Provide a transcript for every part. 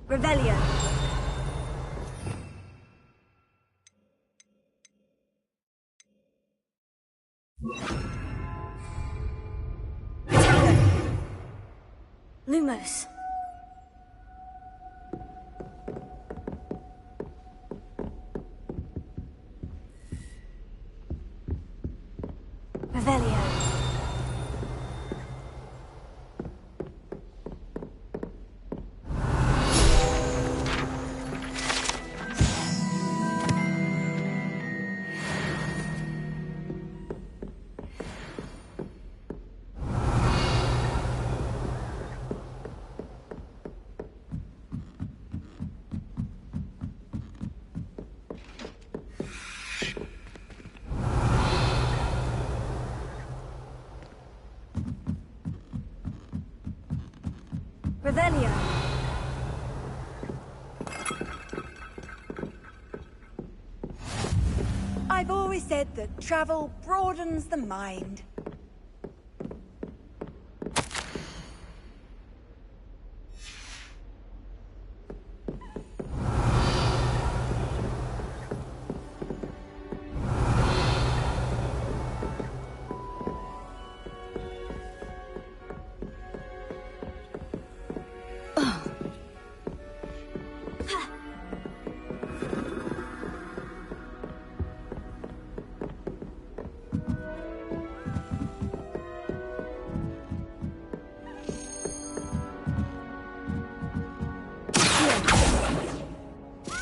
Revelio. Lumos. Revelio. Revelio. I've always said that travel broadens the mind.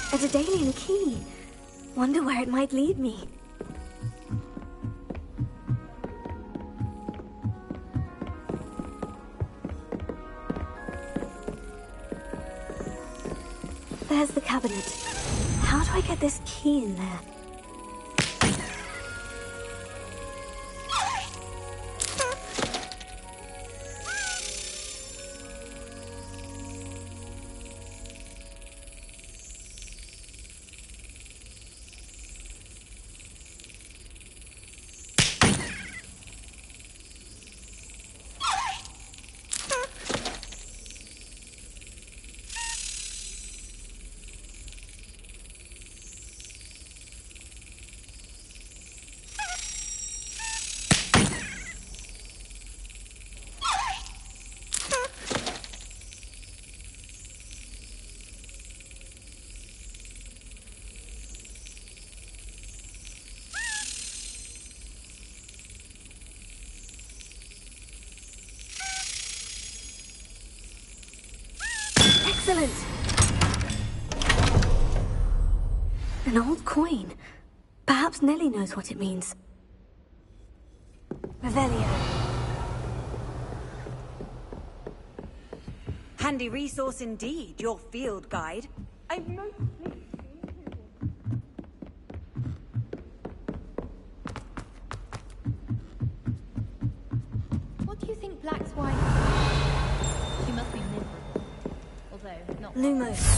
A Daedalian key. Wonder where it might lead me. There's the cabinet. How do I get this key in there? Excellent! An old coin. Perhaps Nellie knows what it means. Revelio. Handy resource indeed, your field guide. I've no... What do you think Black's wife... She must be miserable. Although, not... Lumos.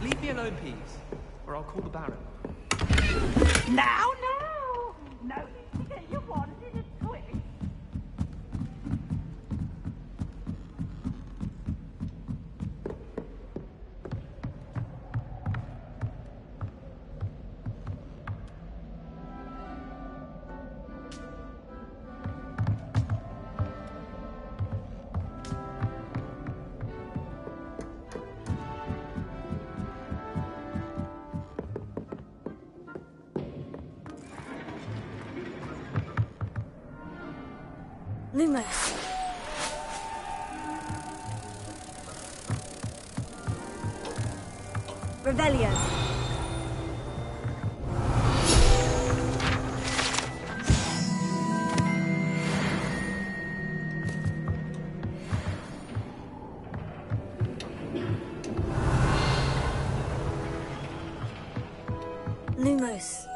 Leave me alone, please, or I'll call the Baron. Now, no! No need to get you wanted in a twig. Lumos. Revelio. Lumos.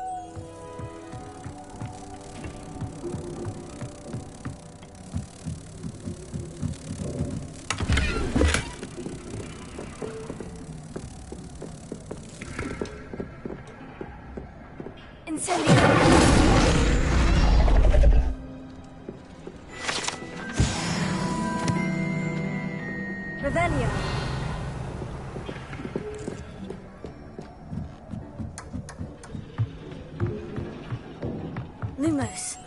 Incendio. Revelio. Lumos.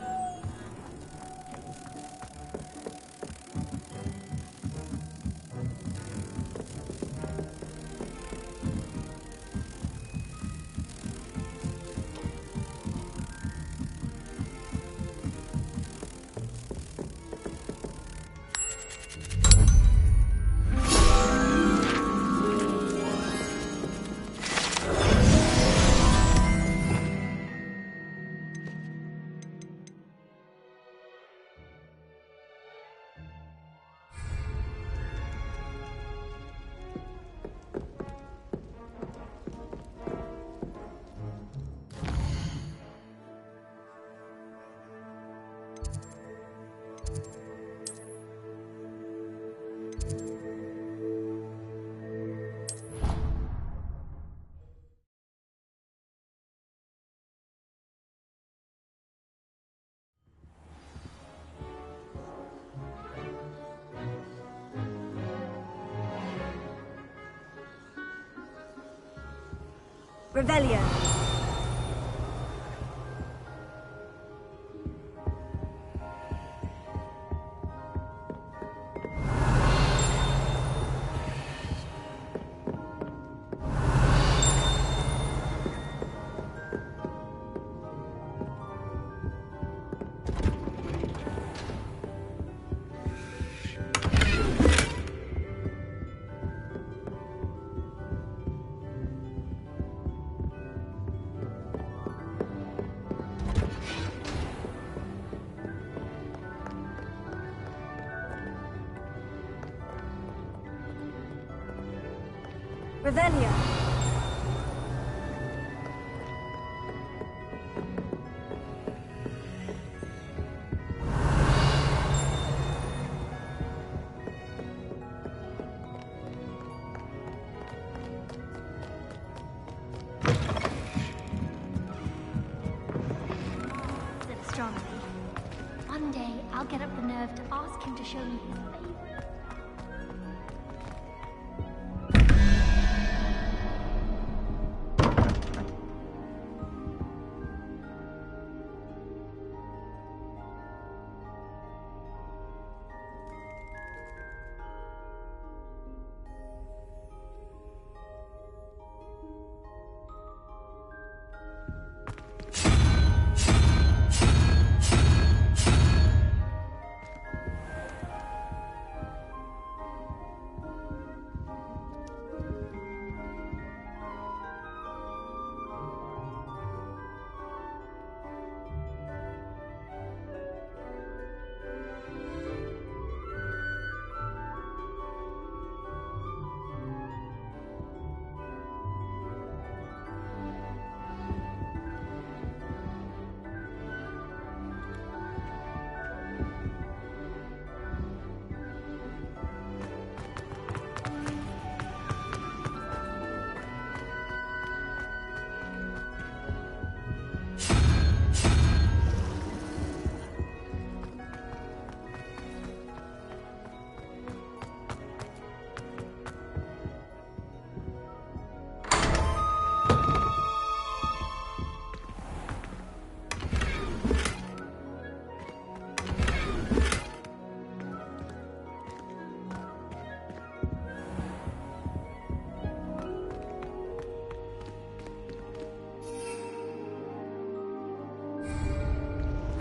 Revelio. Revelio. Astronomy. One day, I'll get up the nerve to ask him to show me his favorite.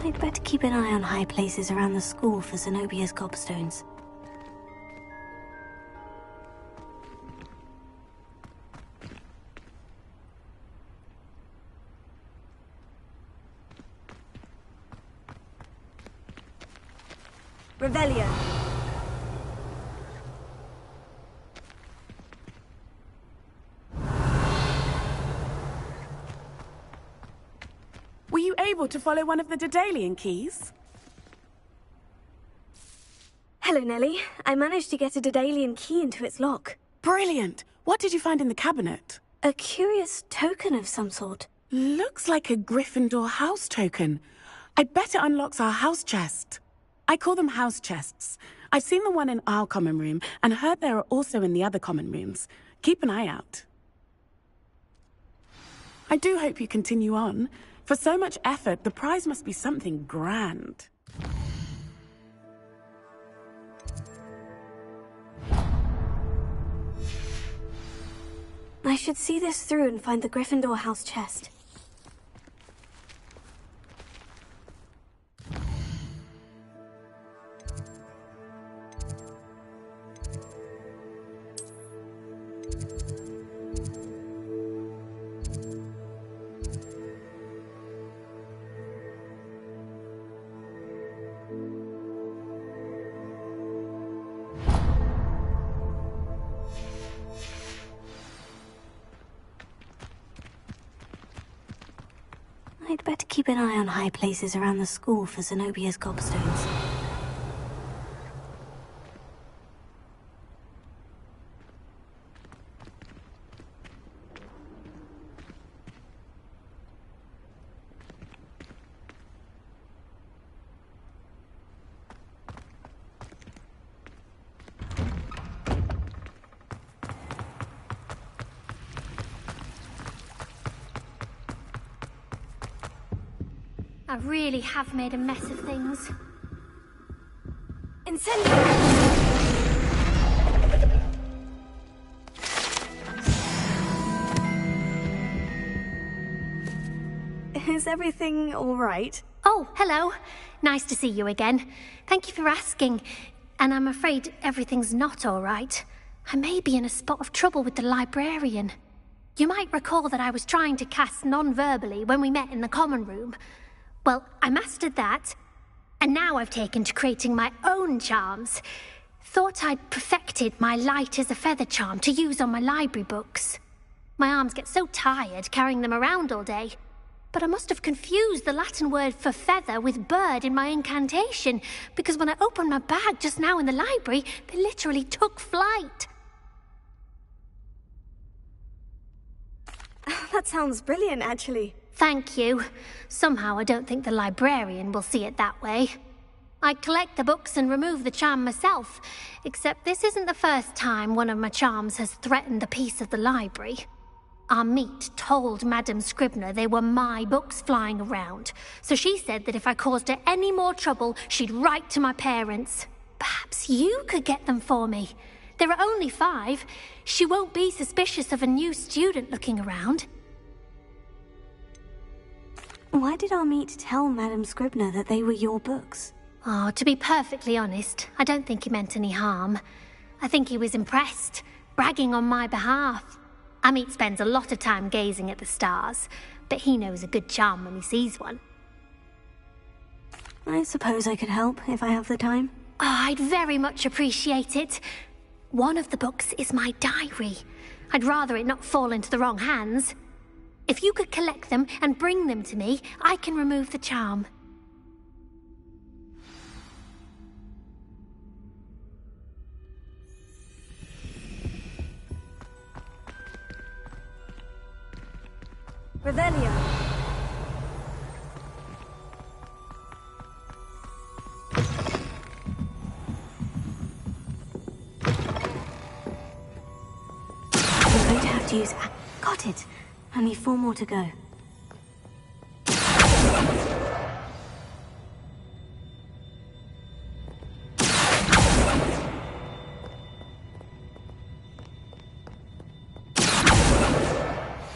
I'd better keep an eye on high places around the school for Zenobia's gobstones. Revelio. able to follow one of the Daedalian keys? Hello, Nellie. I managed to get a Daedalian key into its lock. Brilliant! What did you find in the cabinet? A curious token of some sort. Looks like a Gryffindor house token. I bet it unlocks our house chest. I call them house chests. I've seen the one in our common room and heard there are also in the other common rooms. Keep an eye out. I do hope you continue on. For so much effort, the prize must be something grand. I should see this through and find the Gryffindor house chest. I'd better keep an eye on high places around the school for Zenobia's gobstones. I really have made a mess of things. Incendio! Is everything all right? Oh, hello. Nice to see you again. Thank you for asking. And I'm afraid everything's not all right. I may be in a spot of trouble with the librarian. You might recall that I was trying to cast non-verbally when we met in the common room. Well, I mastered that, and now I've taken to creating my own charms. Thought I'd perfected my light as a feather charm to use on my library books. My arms get so tired carrying them around all day. But I must have confused the Latin word for feather with bird in my incantation, because when I opened my bag just now in the library, they literally took flight. That sounds brilliant, actually. Thank you. Somehow I don't think the librarian will see it that way. I collect the books and remove the charm myself, except this isn't the first time one of my charms has threatened the peace of the library. Our meet told Madame Scribner they were my books flying around, so she said that if I caused her any more trouble, she'd write to my parents. Perhaps you could get them for me. There are only 5. She won't be suspicious of a new student looking around. Why did our meet tell Madame Scribner that they were your books? Oh, to be perfectly honest, I don't think he meant any harm. I think he was impressed, bragging on my behalf. Amit spends a lot of time gazing at the stars, but he knows a good charm when he sees one. I suppose I could help if I have the time. Oh, I'd very much appreciate it. One of the books is my diary. I'd rather it not fall into the wrong hands. If you could collect them and bring them to me, I can remove the charm. Revelio. I'm going to have to use... Got it. Only 4 more to go.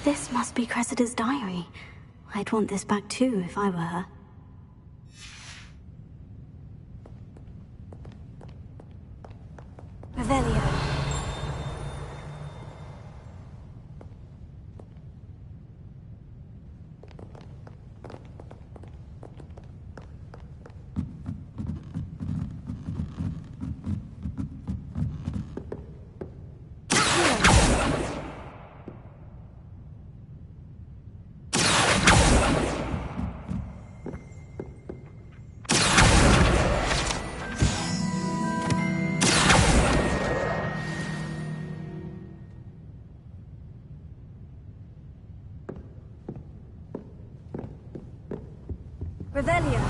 This must be Cressida's diary. I'd want this back too if I were her. Revelio. Revelio.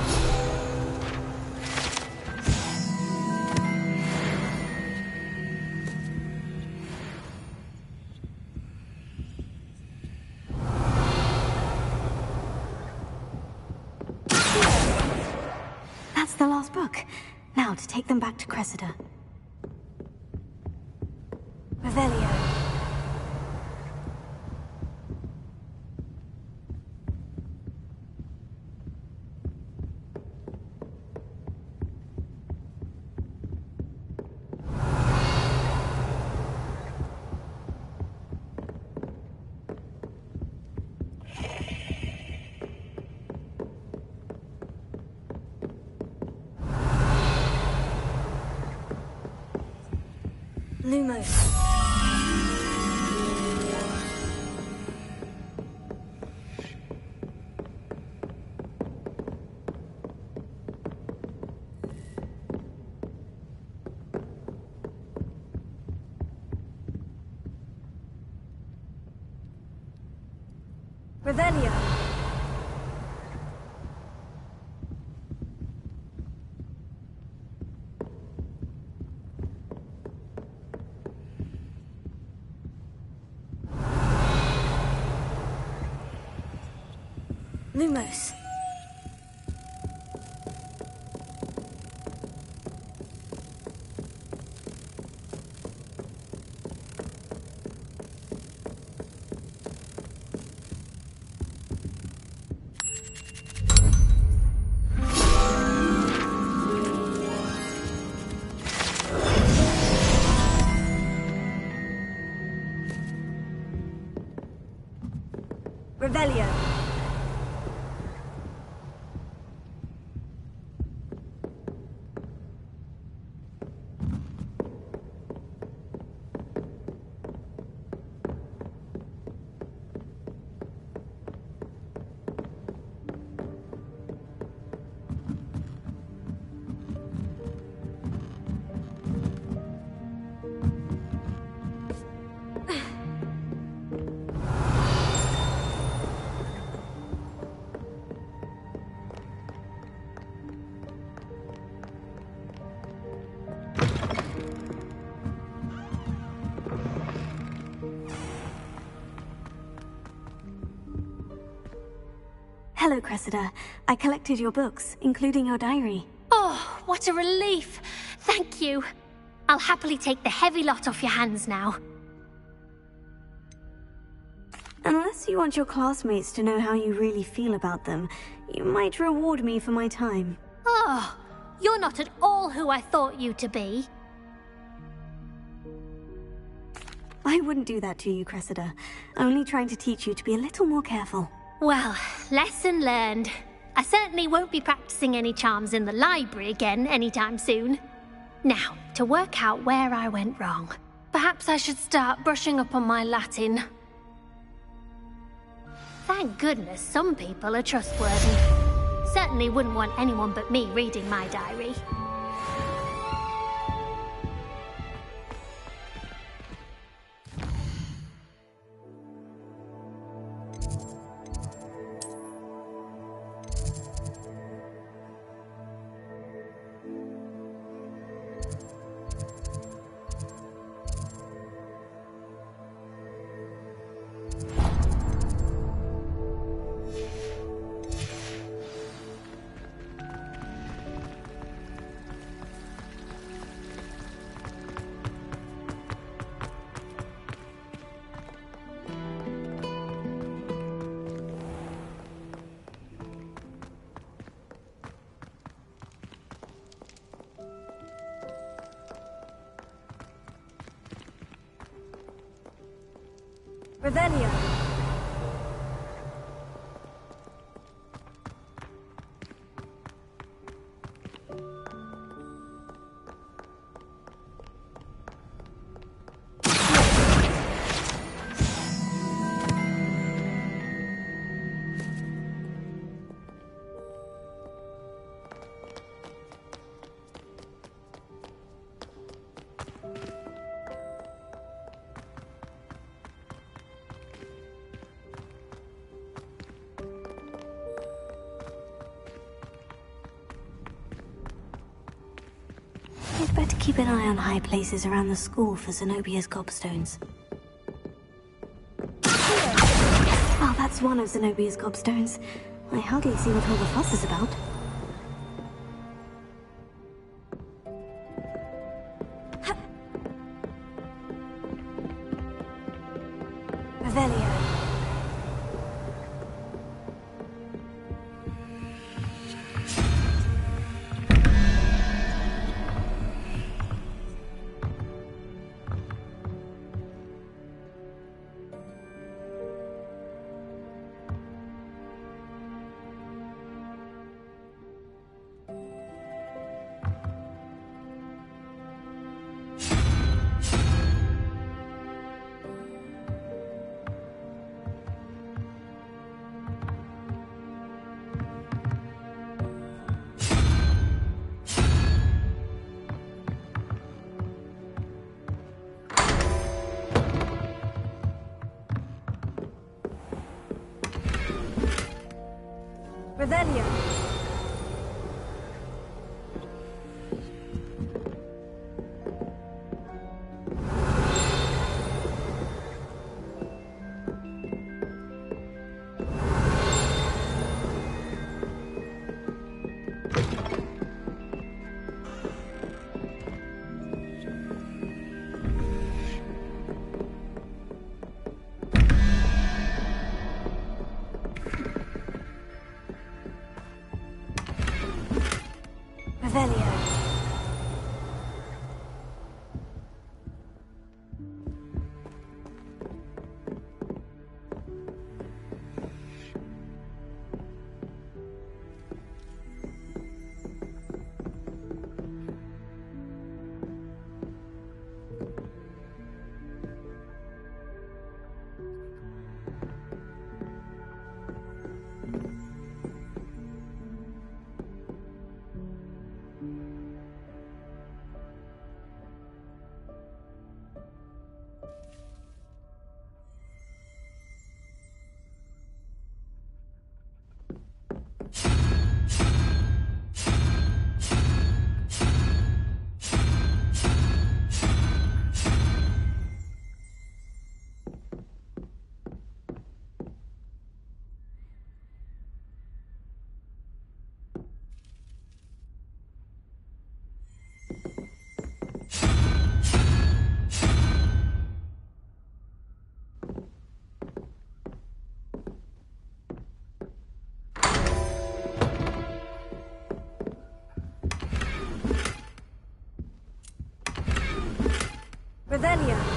That's the last book. Now to take them back to Cressida. Revelio. Lumos. Revelio. Lumos. Revelio. Hello, Cressida. I collected your books, including your diary. Oh, what a relief. Thank you. I'll happily take the heavy lot off your hands now. Unless you want your classmates to know how you really feel about them, you might reward me for my time. Oh, you're not at all who I thought you to be. I wouldn't do that to you, Cressida. Only trying to teach you to be a little more careful. Well, lesson learned. I certainly won't be practicing any charms in the library again anytime soon. Now, to work out where I went wrong. Perhaps I should start brushing up on my Latin. Thank goodness some people are trustworthy. Certainly wouldn't want anyone but me reading my diary. Revelio. keep an eye on high places around the school for Zenobia's gobstones. Oh, that's one of Zenobia's gobstones. I hardly see what all the fuss is about. Revelio. Revelio. Revelio. Revelio.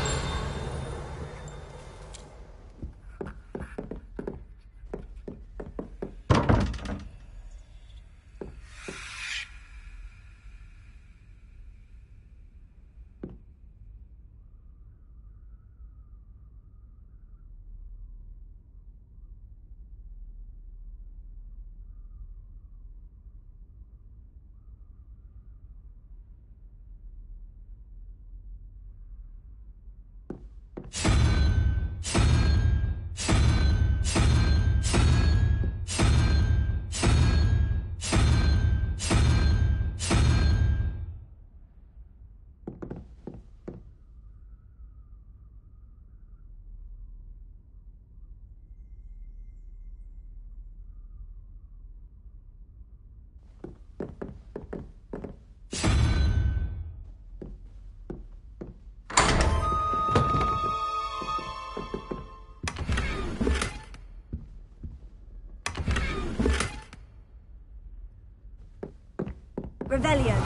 Revelio.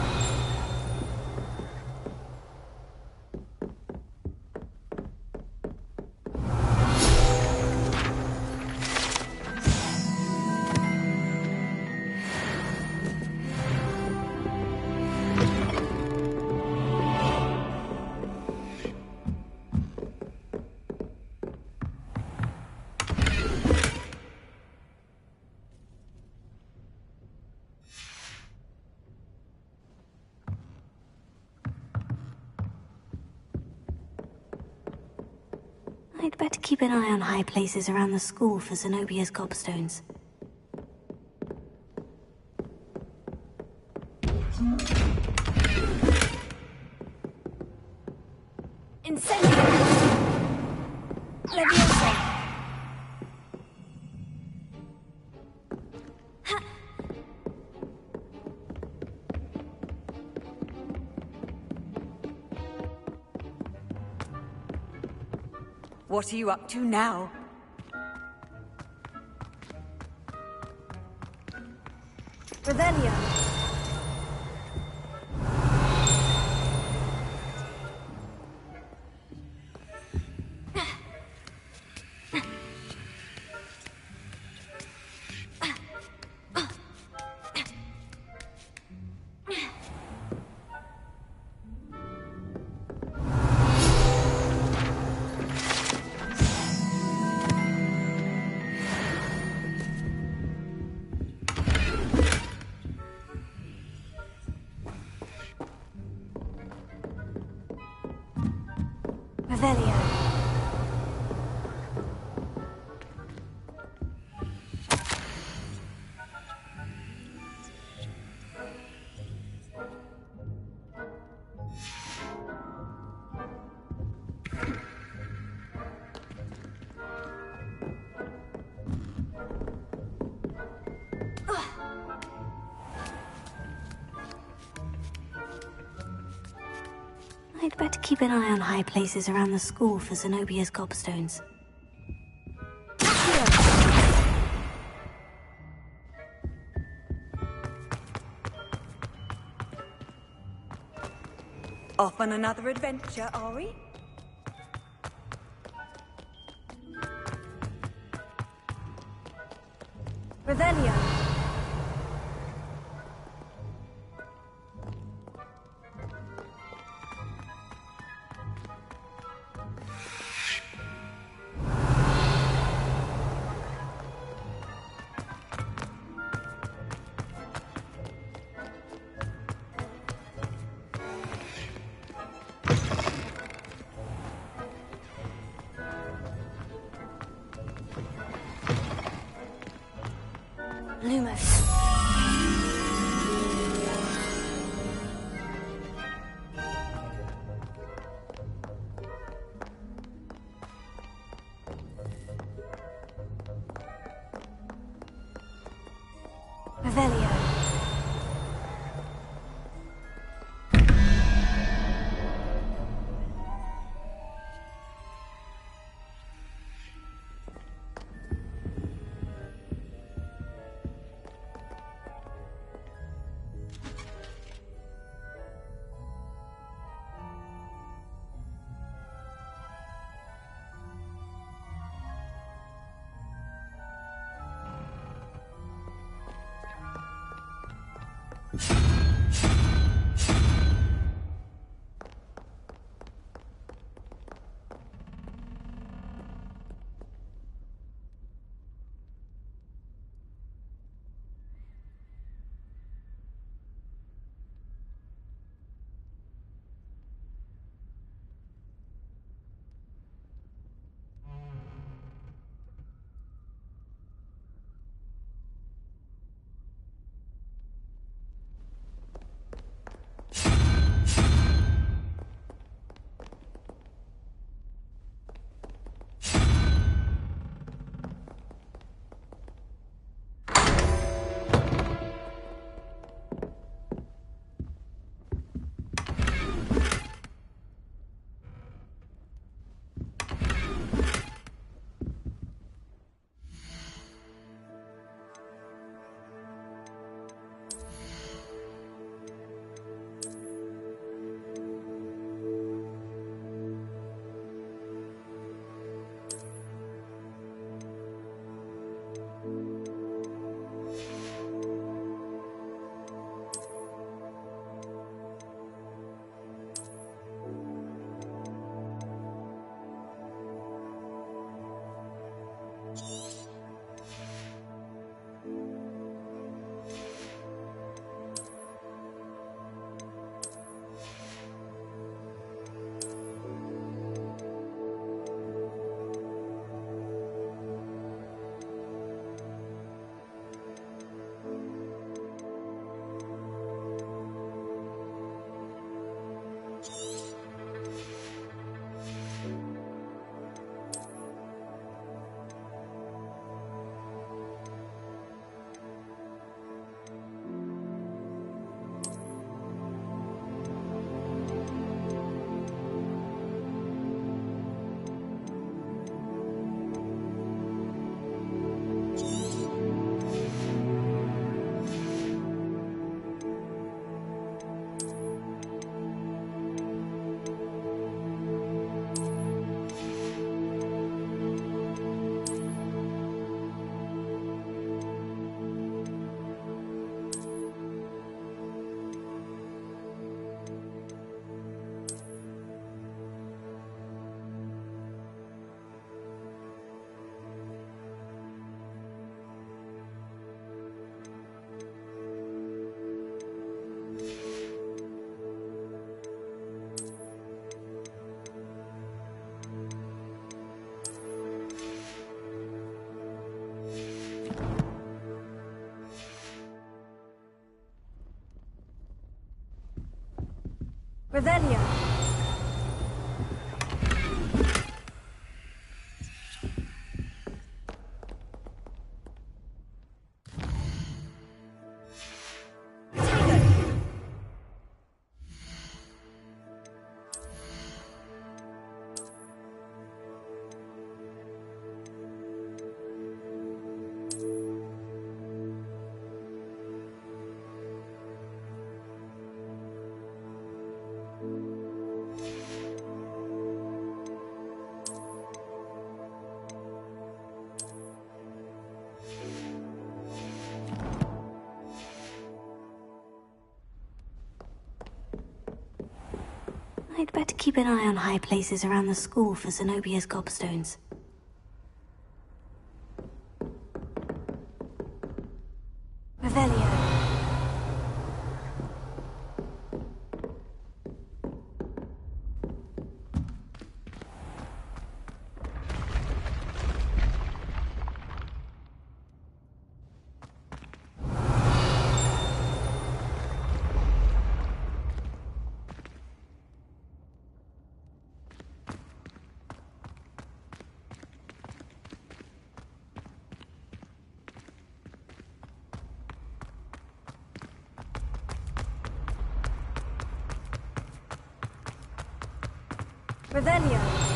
I'd better keep an eye on high places around the school for Zenobia's gobstones. What are you up to now? Revelio. Revelio. I'd better keep an eye on high places around the school for Zenobia's gobstones. Off on another adventure, are we? Revelio. Lumos. Revelio. Revelio. I'd better keep an eye on high places around the school for Zenobia's gobstones. Revelio. Revelio.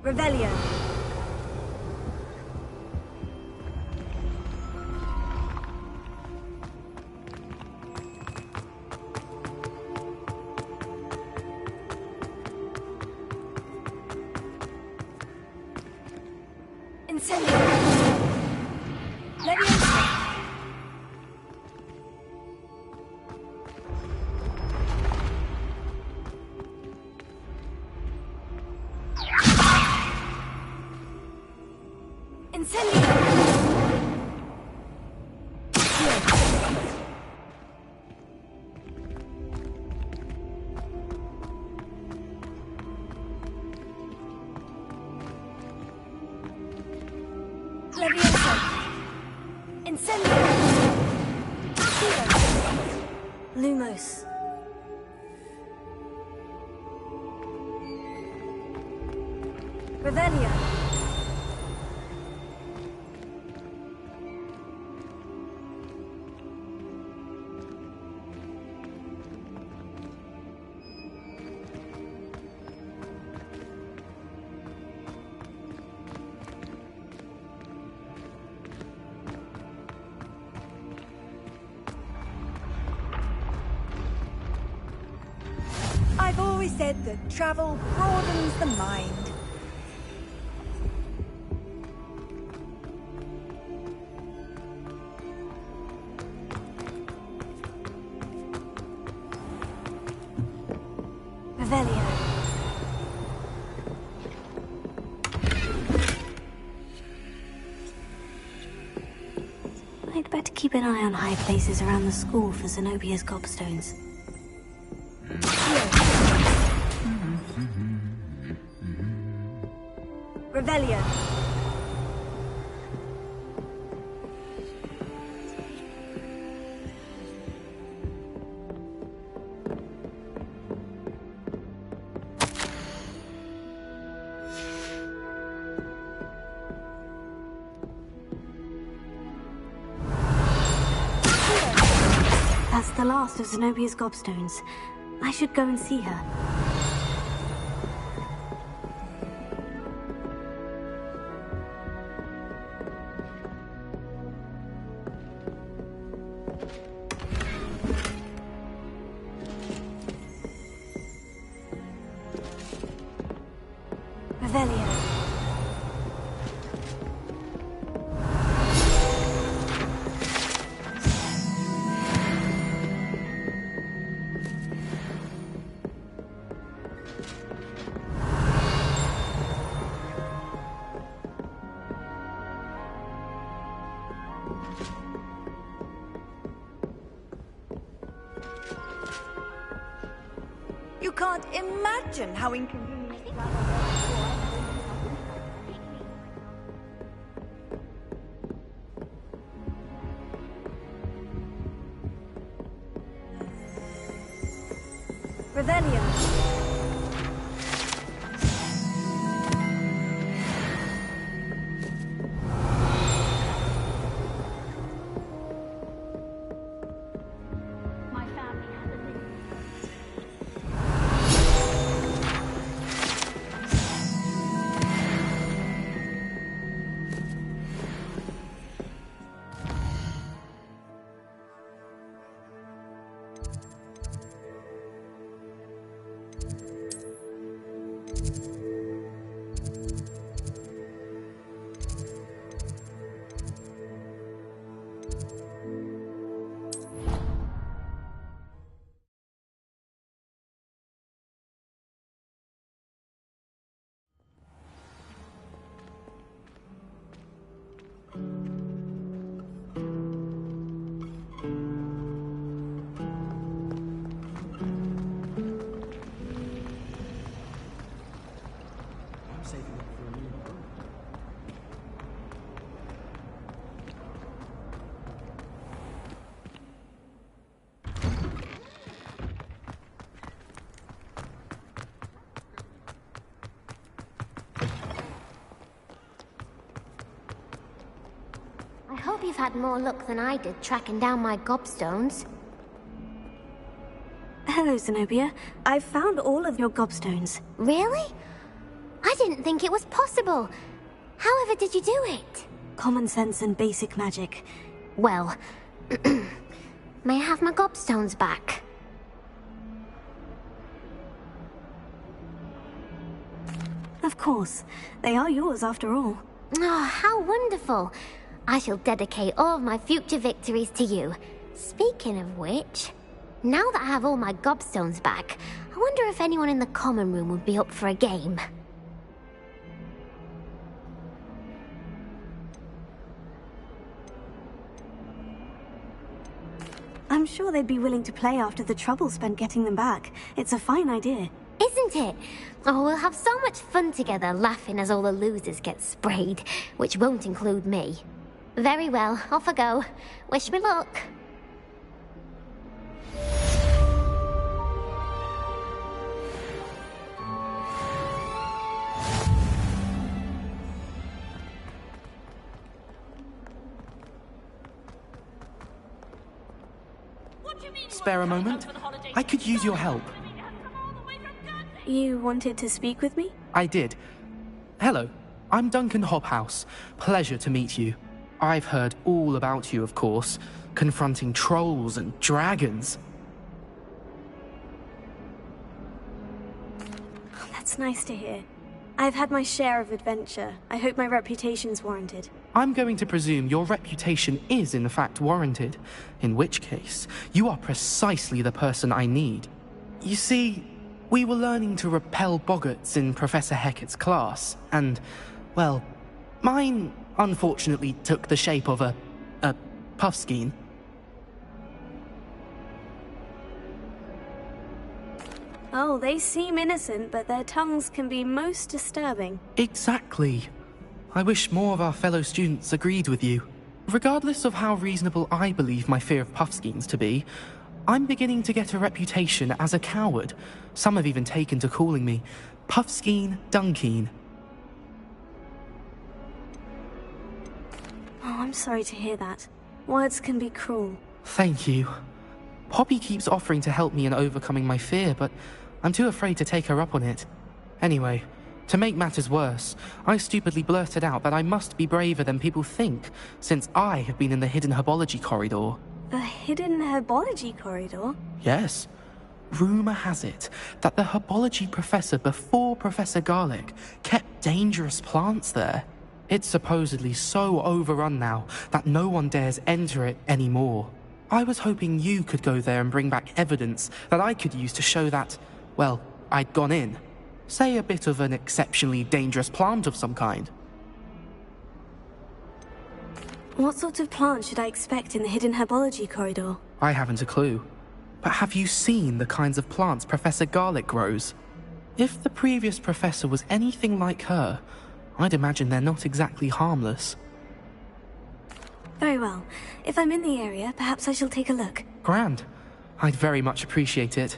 Revelio. Incendio. Leviosa. Incendio! Lumos. Revelio. I've always said that travel broadens the mind. Revelio. I'd better keep an eye on high places around the school for Zenobia's gobstones. Revelio. That's the last of Zenobia's gobstones. I should go and see her. Revelio. You can't imagine how inconvenient. Revelio. My family has a list. I'm saving up for a new boat. I hope you've had more luck than I did tracking down my gobstones. Hello, Zenobia. I've found all of your gobstones. Really? I didn't think it was possible. However did you do it? Common sense and basic magic. Well, may I have my gobstones back? Of course. They are yours after all. Oh, how wonderful. I shall dedicate all of my future victories to you. Speaking of which, now that I have all my gobstones back, I wonder if anyone in the common room would be up for a game. I'm sure they'd be willing to play after the trouble spent getting them back. It's a fine idea. Isn't it? Oh, we'll have so much fun together laughing as all the losers get sprayed, which won't include me. Very well, off I go. Wish me luck. Spare a moment? I could use your help. You wanted to speak with me? I did. Hello, I'm Duncan Hobhouse. Pleasure to meet you. I've heard all about you, of course, confronting trolls and dragons. That's nice to hear. I've had my share of adventure. I hope my reputation's warranted. I'm going to presume your reputation is in fact warranted, in which case, you are precisely the person I need. You see, we were learning to repel boggarts in Professor Hecat's class, and, well, mine unfortunately took the shape of a puffskein. Oh, they seem innocent, but their tongues can be most disturbing. Exactly. I wish more of our fellow students agreed with you. Regardless of how reasonable I believe my fear of puffskeins to be, I'm beginning to get a reputation as a coward. Some have even taken to calling me Puffskeen Dunkeen. Oh, I'm sorry to hear that. Words can be cruel. Thank you. Poppy keeps offering to help me in overcoming my fear, but I'm too afraid to take her up on it. Anyway, to make matters worse, I stupidly blurted out that I must be braver than people think, since I have been in the hidden herbology corridor. The hidden herbology corridor? Yes. Rumor has it that the herbology professor before Professor Garlic kept dangerous plants there. It's supposedly so overrun now that no one dares enter it anymore. I was hoping you could go there and bring back evidence that I could use to show that, well, I'd gone in. Say a bit of an exceptionally dangerous plant of some kind. What sort of plant should I expect in the hidden herbology corridor? I haven't a clue. But have you seen the kinds of plants Professor Garlic grows? If the previous professor was anything like her, I'd imagine they're not exactly harmless. Very well. If I'm in the area, perhaps I shall take a look. Grand. I'd very much appreciate it.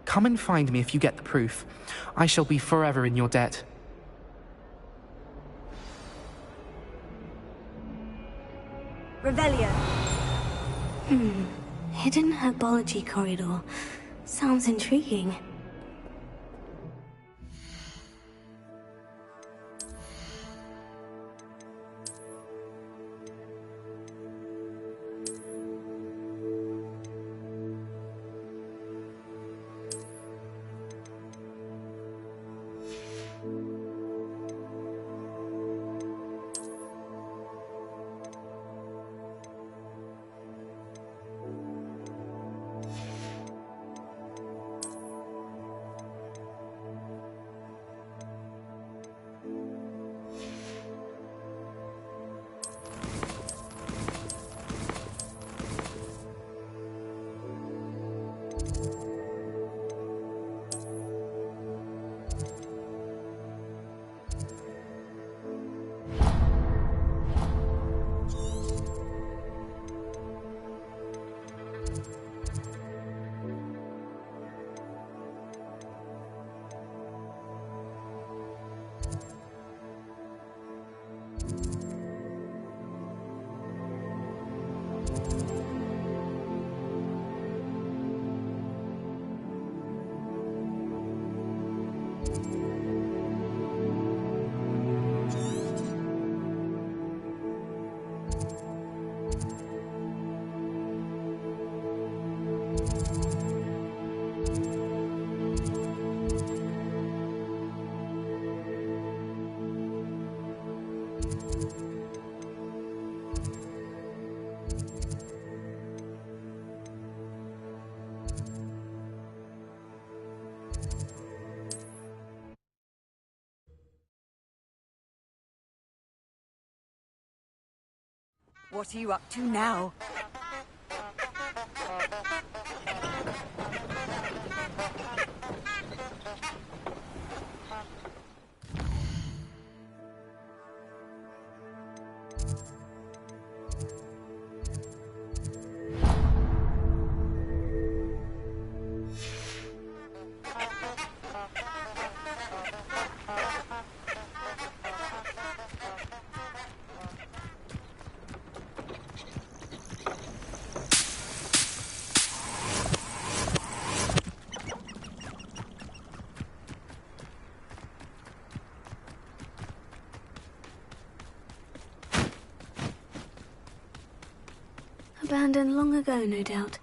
Come and find me if you get the proof. I shall be forever in your debt. Revelio. Hidden herbology corridor. Sounds intriguing. What are you up to now? Abandoned long ago, no doubt.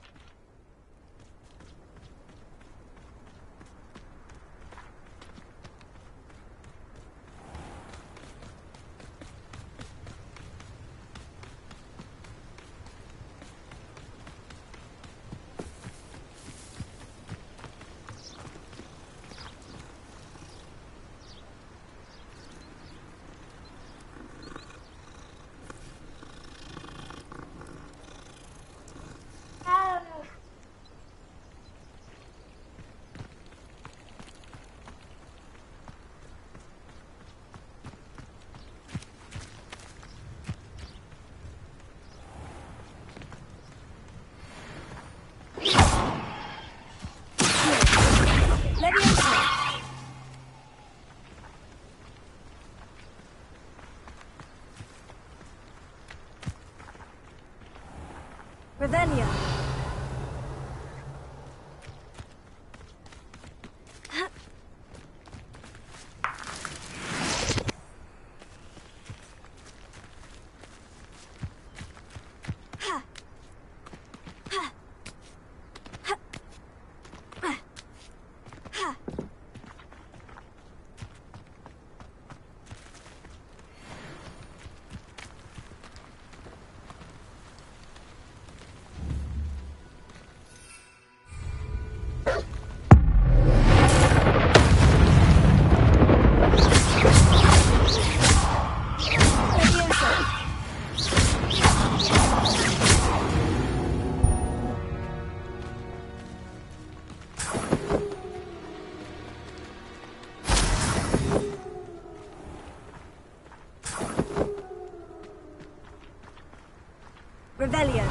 Revelio. Revelio.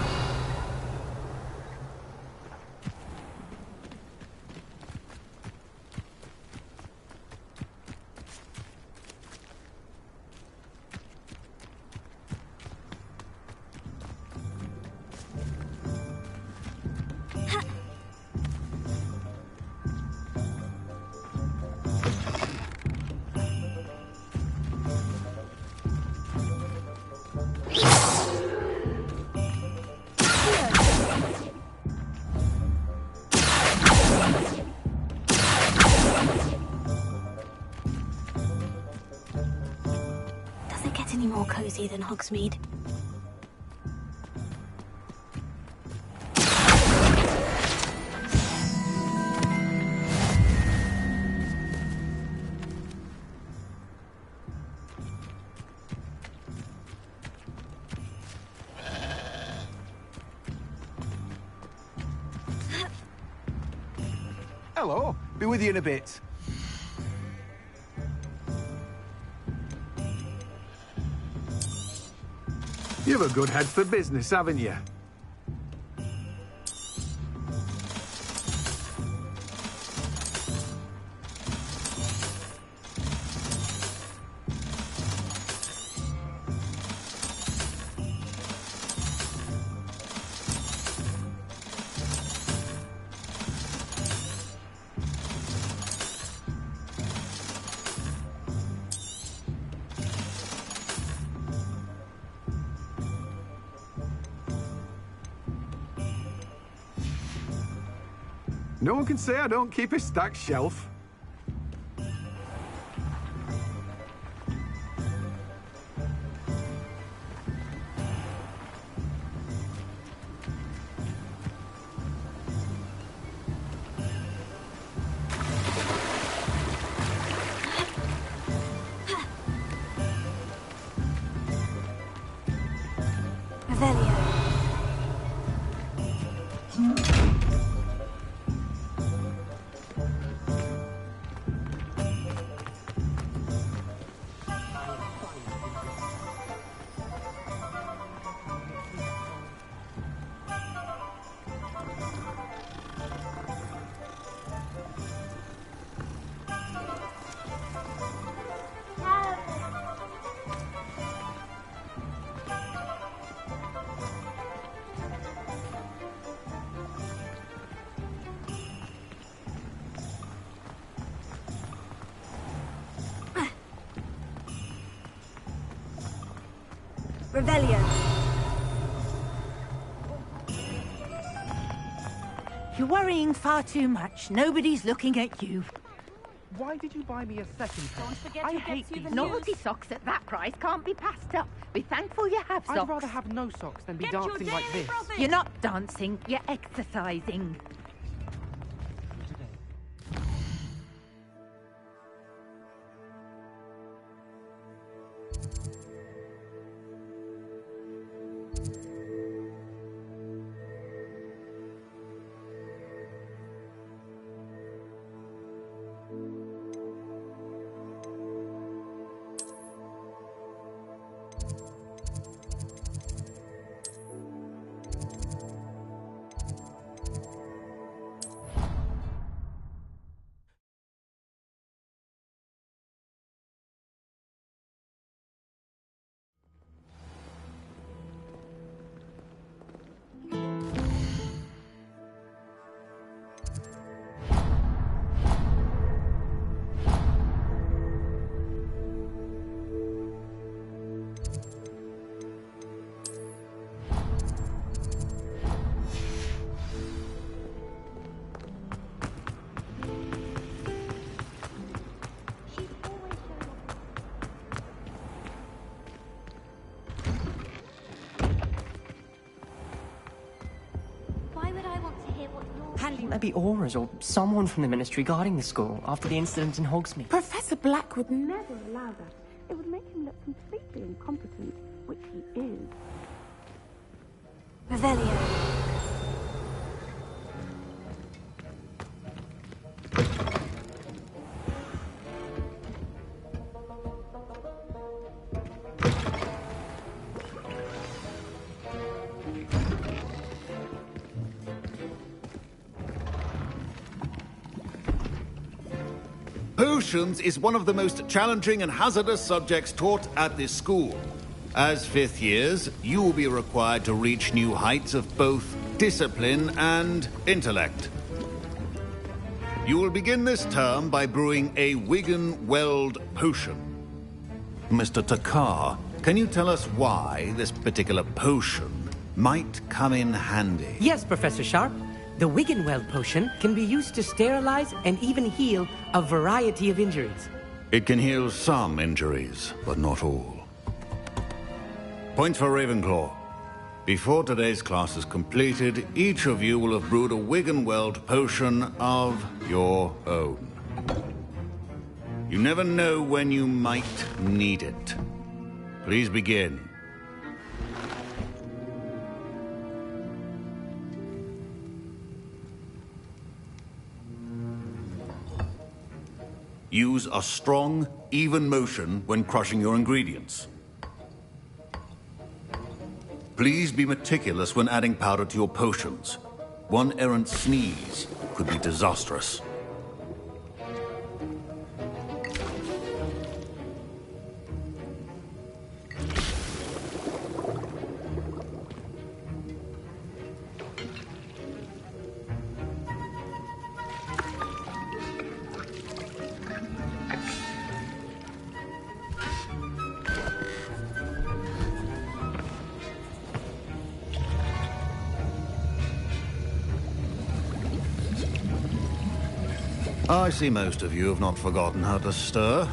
Does it get any more cozy than Hogsmeade? Hello. Be with you in a bit. You've a good head for business, haven't you? No one can say I don't keep a stacked shelf. Revelio. Revelio. You're worrying far too much. Nobody's looking at you. Why did you buy me a second pair? Don't forget I who hate gets you these. the Naughty socks at that price can't be passed up. Be thankful you have socks. I'd rather have no socks than be dancing like this. You're not dancing, you're exercising. Maybe Aura's or someone from the Ministry guarding the school after the incident in Hogsmeade. Professor Black would never allow that. It would make him look completely incompetent, which he is. Revelio. Potions is one of the most challenging and hazardous subjects taught at this school. As fifth years, you will be required to reach new heights of both discipline and intellect. You will begin this term by brewing a Wigan-Weld potion. Mr. Takar, can you tell us why this particular potion might come in handy? Yes, Professor Sharp. The Wigan-Weld potion can be used to sterilize and even heal a variety of injuries. It can heal some injuries, but not all. Points for Ravenclaw. Before today's class is completed, each of you will have brewed a Wigan-Weld potion of your own. You never know when you might need it. Please begin. Use a strong, even motion when crushing your ingredients. Please be meticulous when adding powder to your potions. One errant sneeze could be disastrous. I see most of you have not forgotten how to stir.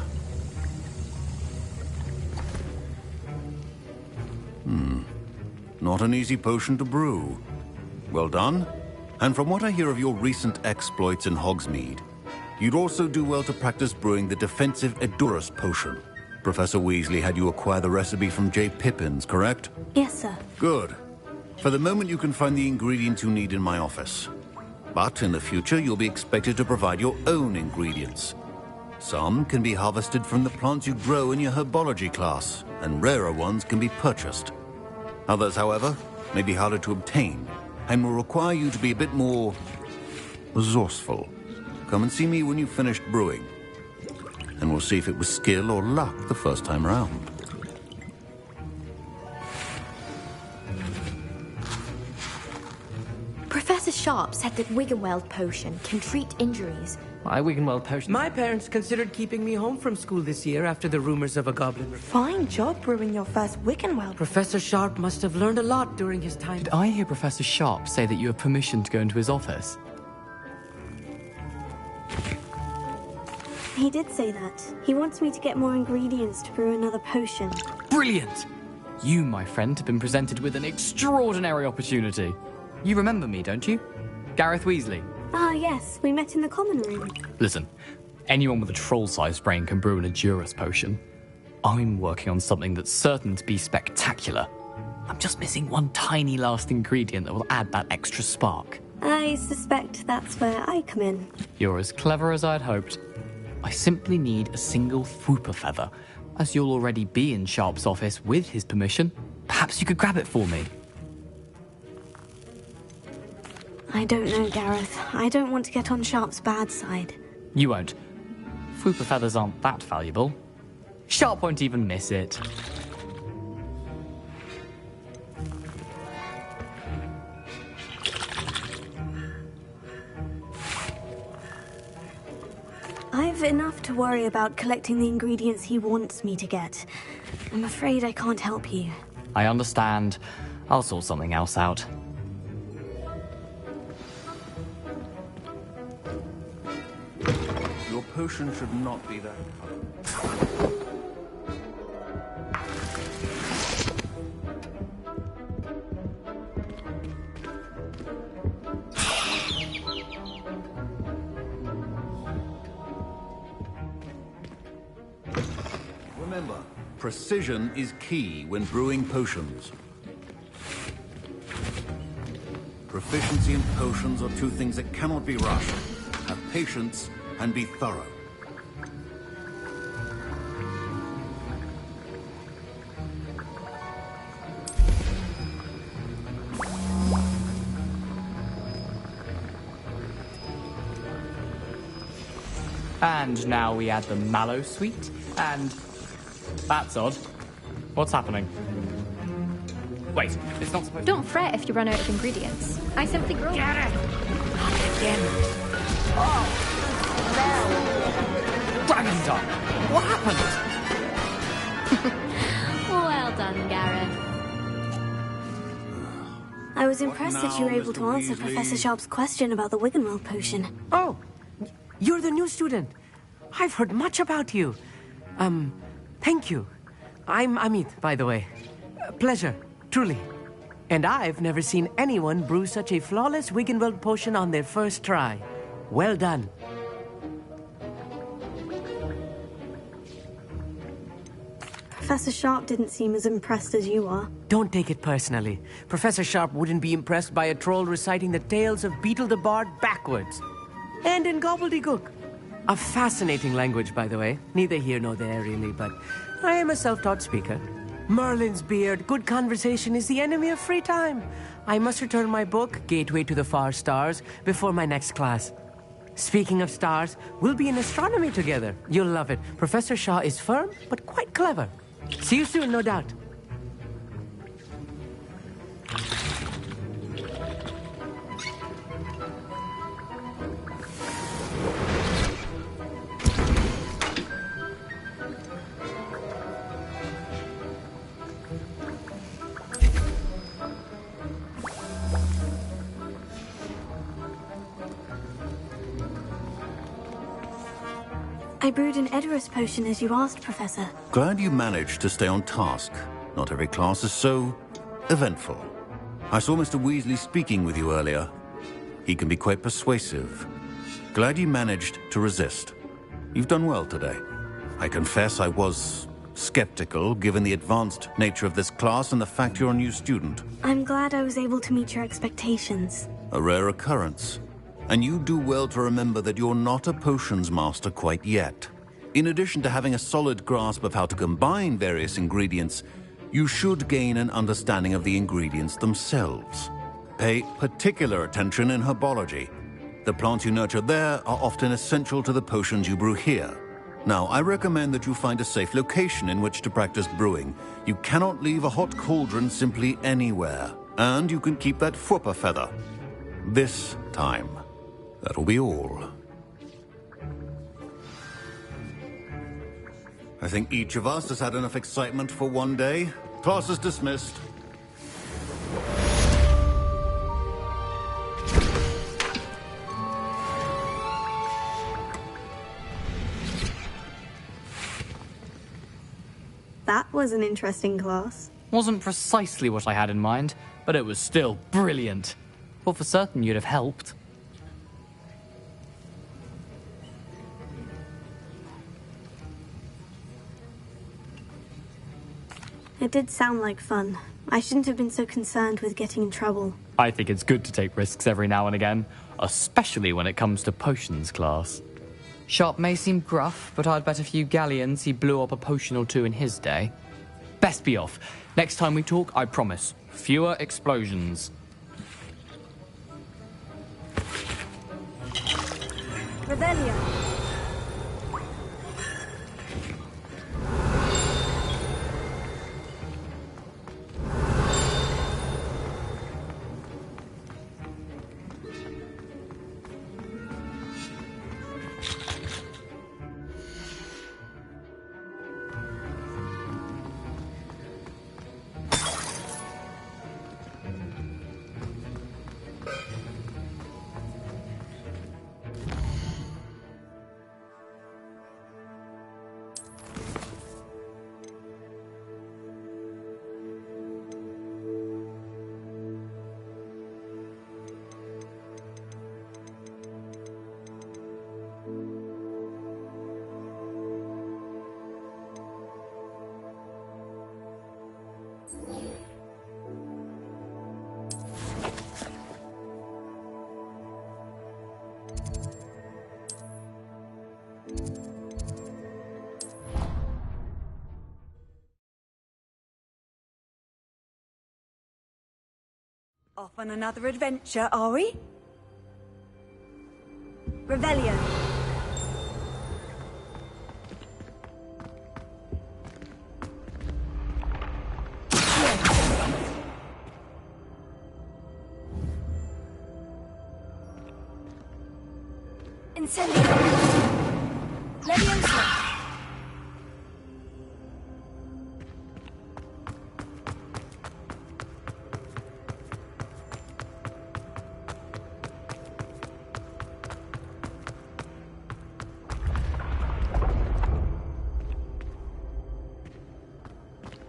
Not an easy potion to brew. Well done. And from what I hear of your recent exploits in Hogsmeade, you'd also do well to practice brewing the defensive Edurus potion. Professor Weasley had you acquire the recipe from J. Pippins, correct? Yes, sir. Good. For the moment, you can find the ingredients you need in my office. But in the future, you'll be expected to provide your own ingredients. Some can be harvested from the plants you grow in your herbology class, and rarer ones can be purchased. Others, however, may be harder to obtain, and will require you to be a bit more resourceful. Come and see me when you've finished brewing, and we'll see if it was skill or luck the first time around. Professor Sharp said that Wigan-Weld potion can treat injuries. My Wigan-Weld potion? My parents considered keeping me home from school this year after the rumors of a goblin. Fine job brewing your first Wigan-Weld. Professor Sharp must have learned a lot during his time. Did I hear Professor Sharp say that you have permission to go into his office? He did say that. He wants me to get more ingredients to brew another potion. Brilliant! You, my friend, have been presented with an extraordinary opportunity. You remember me, don't you? Gareth Weasley. Ah, yes. We met in the common room. Listen, anyone with a troll-sized brain can brew an Edurus potion. I'm working on something that's certain to be spectacular. I'm just missing one tiny last ingredient that will add that extra spark. I suspect that's where I come in. You're as clever as I'd hoped. I simply need a single Fwooper feather. As you'll already be in Sharp's office with his permission, perhaps you could grab it for me. I don't know, Gareth. I don't want to get on Sharp's bad side. You won't. Fwooper feathers aren't that valuable. Sharp won't even miss it. I've enough to worry about collecting the ingredients he wants me to get. I'm afraid I can't help you. I understand. I'll sort something else out. Your potion should not be that color. Remember, precision is key when brewing potions. Proficiency in potions are two things that cannot be rushed. Have patience and be thorough. And now we add the mallow sweet, and... That's odd. What's happening? Wait, it's not supposed to... Don't fret if you run out of ingredients. I simply grow... Get it! Not again. Oh! No! Dragon Dog! What happened? Well done, Gareth. I was impressed that you were able to Mr. answer Weasley? Professor Sharp's question about the Wiggenweld potion. Oh, you're the new student. I've heard much about you. Thank you. I'm Amit, by the way. Pleasure, truly. And I've never seen anyone brew such a flawless Wiggenweld potion on their first try. Well done. Professor Sharp didn't seem as impressed as you are. Don't take it personally. Professor Sharp wouldn't be impressed by a troll reciting the tales of Beetle the Bard backwards. And in gobbledygook. A fascinating language, by the way. Neither here nor there, really, but I am a self-taught speaker. Merlin's beard, good conversation is the enemy of free time. I must return my book, Gateway to the Far Stars, before my next class. Speaking of stars, we'll be in astronomy together. You'll love it. Professor Shaw is firm, but quite clever. See you soon, no doubt. I brewed an Edurus potion as you asked, Professor. Glad you managed to stay on task. Not every class is so eventful. I saw Mr. Weasley speaking with you earlier. He can be quite persuasive. Glad you managed to resist. You've done well today. I confess I was skeptical, given the advanced nature of this class and the fact you're a new student. I'm glad I was able to meet your expectations. A rare occurrence. And you do well to remember that you're not a potions master quite yet. In addition to having a solid grasp of how to combine various ingredients, you should gain an understanding of the ingredients themselves. Pay particular attention in herbology. The plants you nurture there are often essential to the potions you brew here. Now, I recommend that you find a safe location in which to practice brewing. You cannot leave a hot cauldron simply anywhere. And you can keep that Fwooper feather. This time. That'll be all. I think each of us has had enough excitement for one day. Class is dismissed. That was an interesting class. Wasn't precisely what I had in mind, but it was still brilliant. Thought for certain you'd have helped. It did sound like fun. I shouldn't have been so concerned with getting in trouble. I think it's good to take risks every now and again, especially when it comes to potions class. Sharp may seem gruff, but I'd bet a few galleons he blew up a potion or two in his day. Best be off. Next time we talk, I promise, fewer explosions. Revelio. Off on another adventure, are we? Revelio. Incendio. Leviosa.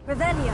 Revelio.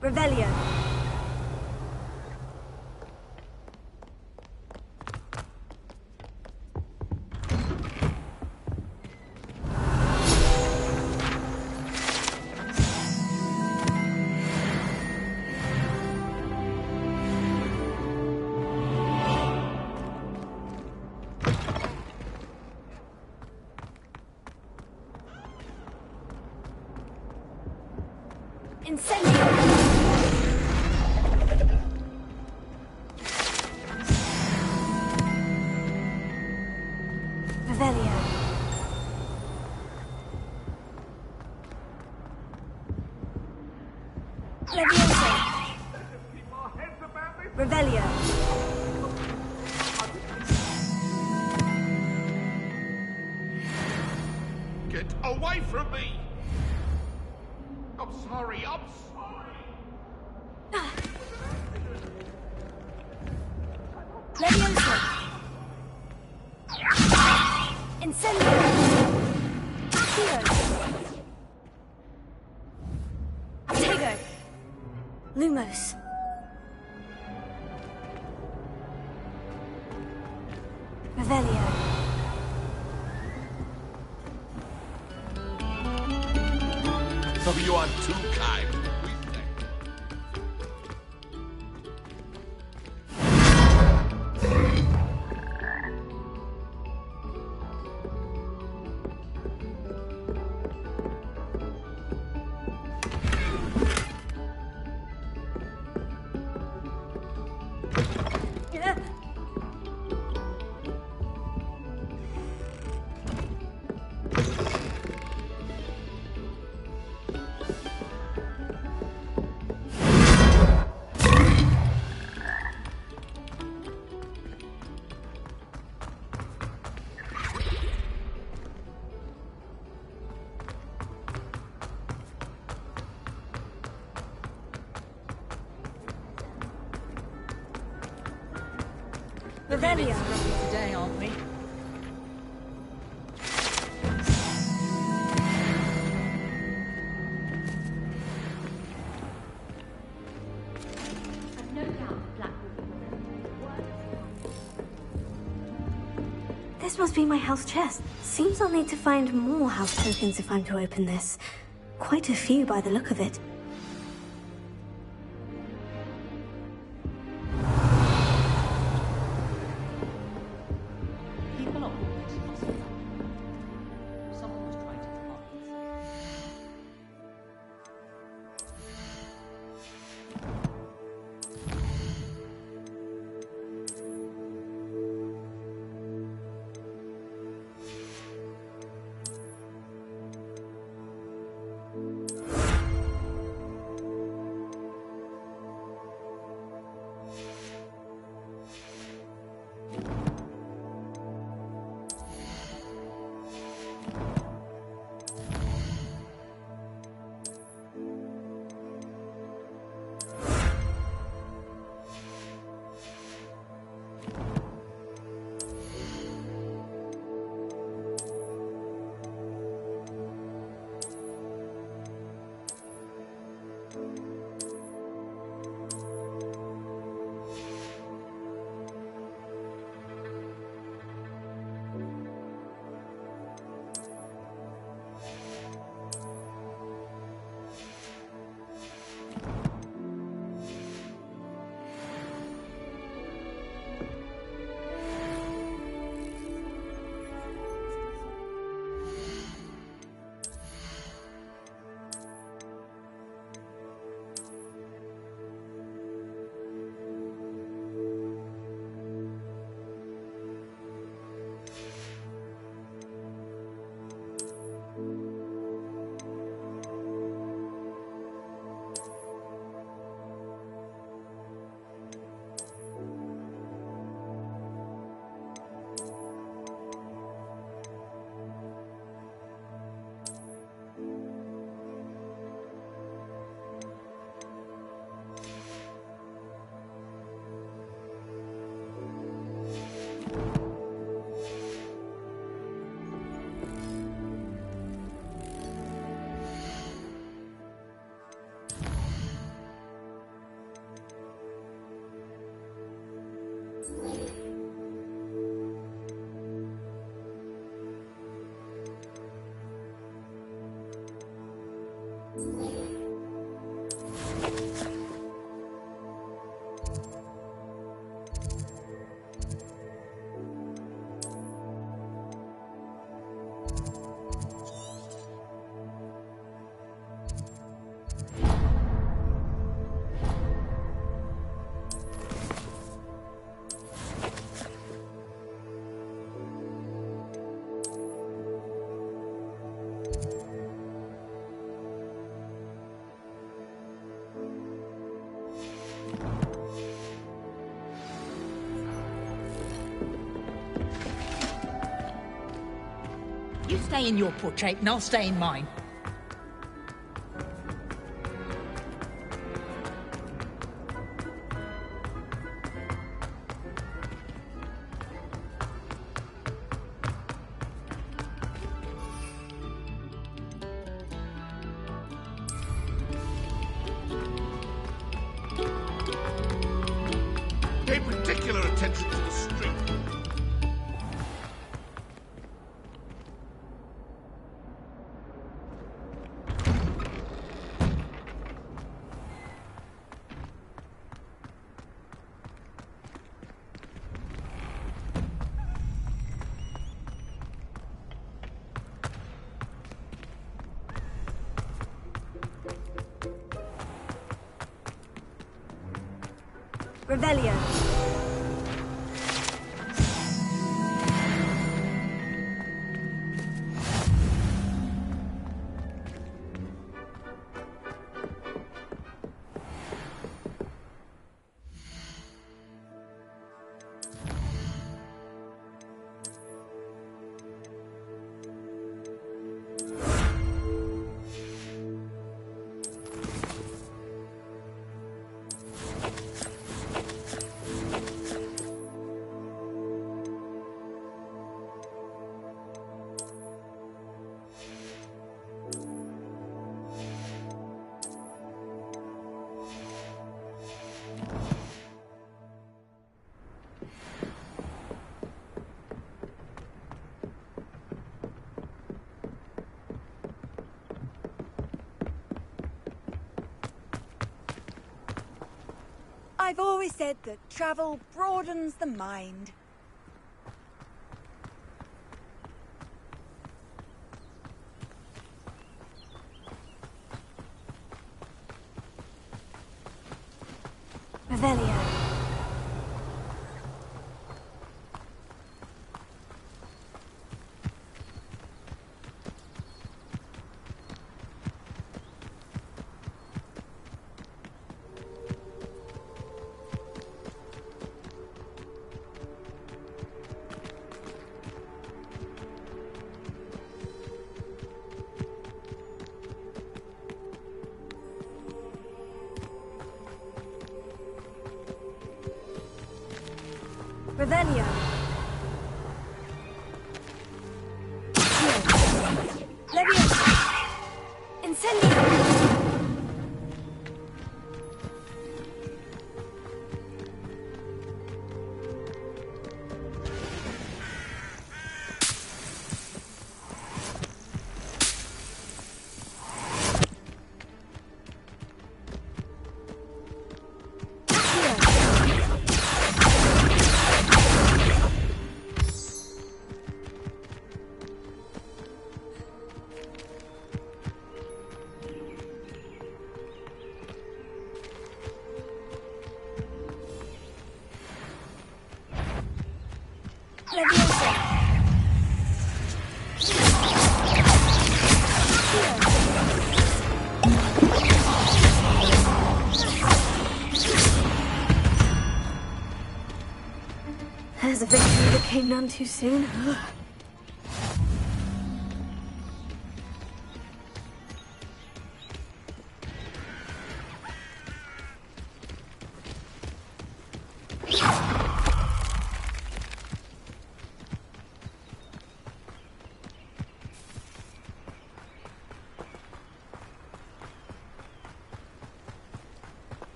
Revelio. Incendio. Revelio. Leviosa. Revelio. Get away from me! I'm sorry, I'm sorry! Leviosa! Incendio! Accio! Tego! Lumos. Revelio. So you are too kind. Revelio! Today, aren't we? This must be my house chest. Seems I'll need to find more house tokens if I'm to open this. Quite a few by the look of it. People are always hustling. Someone was trying to target. You stay in your portrait and I'll stay in mine. attention to the street. Revelio. I've always said that travel broadens the mind. Revelio. Revelio. Leviosa. Incendio. There's a victory that came none too soon.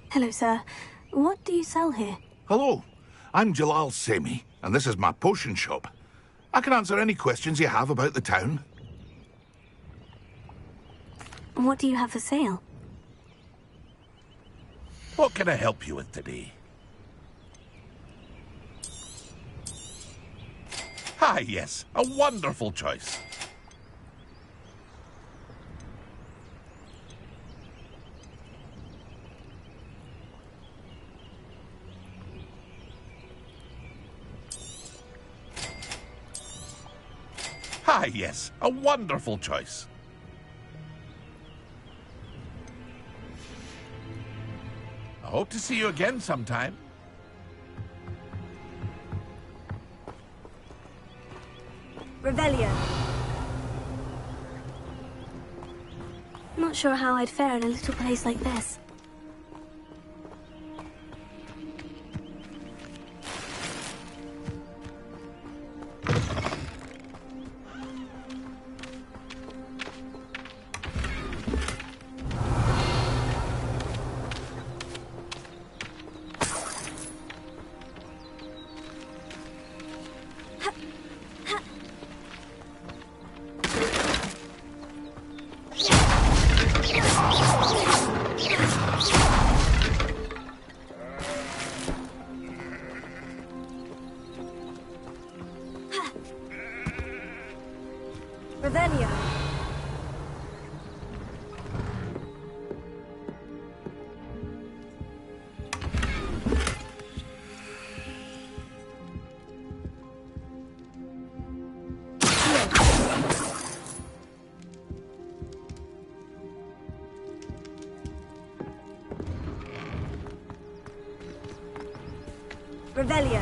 Hello, sir. What do you sell here? Hello, I'm Jalal Semi, and this is my potion shop. I can answer any questions you have about the town. What do you have for sale? What can I help you with today? Ah, yes, a wonderful choice. Ah, yes, a wonderful choice. I hope to see you again sometime. Revelio. Not sure how I'd fare in a little place like this. Revelio. Revelio.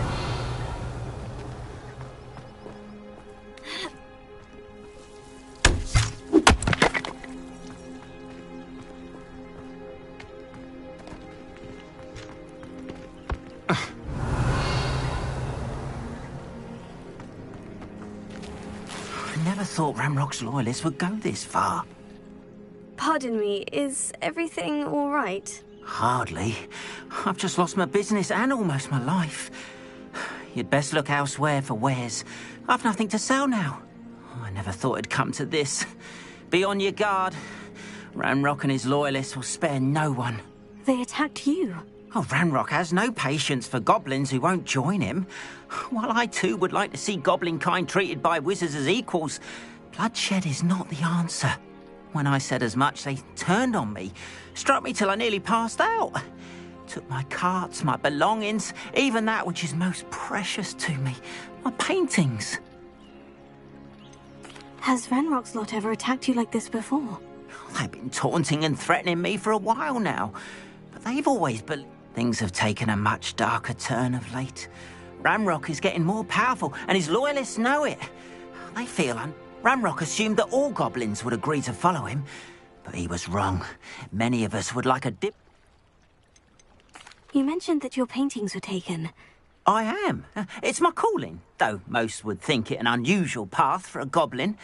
I never thought Ramrock's loyalists would go this far. Pardon me, is everything all right? Hardly. I've just lost my business and almost my life. You'd best look elsewhere for wares. I've nothing to sell now. I never thought it'd come to this. Be on your guard. Ramrock and his loyalists will spare no one. They attacked you. Oh, Ramrock has no patience for goblins who won't join him. While I too would like to see goblin kind treated by wizards as equals, bloodshed is not the answer. When I said as much, they turned on me, struck me till I nearly passed out. Took my carts, my belongings, even that which is most precious to me, my paintings. Has Ranrock's lot ever attacked you like this before? They've been taunting and threatening me for a while now, but they've always believed. Things have taken a much darker turn of late. Ramrock is getting more powerful, and his loyalists know it. They feel Ramrock assumed that all goblins would agree to follow him, but he was wrong. Many of us would like a dip. You mentioned that your paintings were taken. I am. It's my calling, though most would think it an unusual path for a goblin.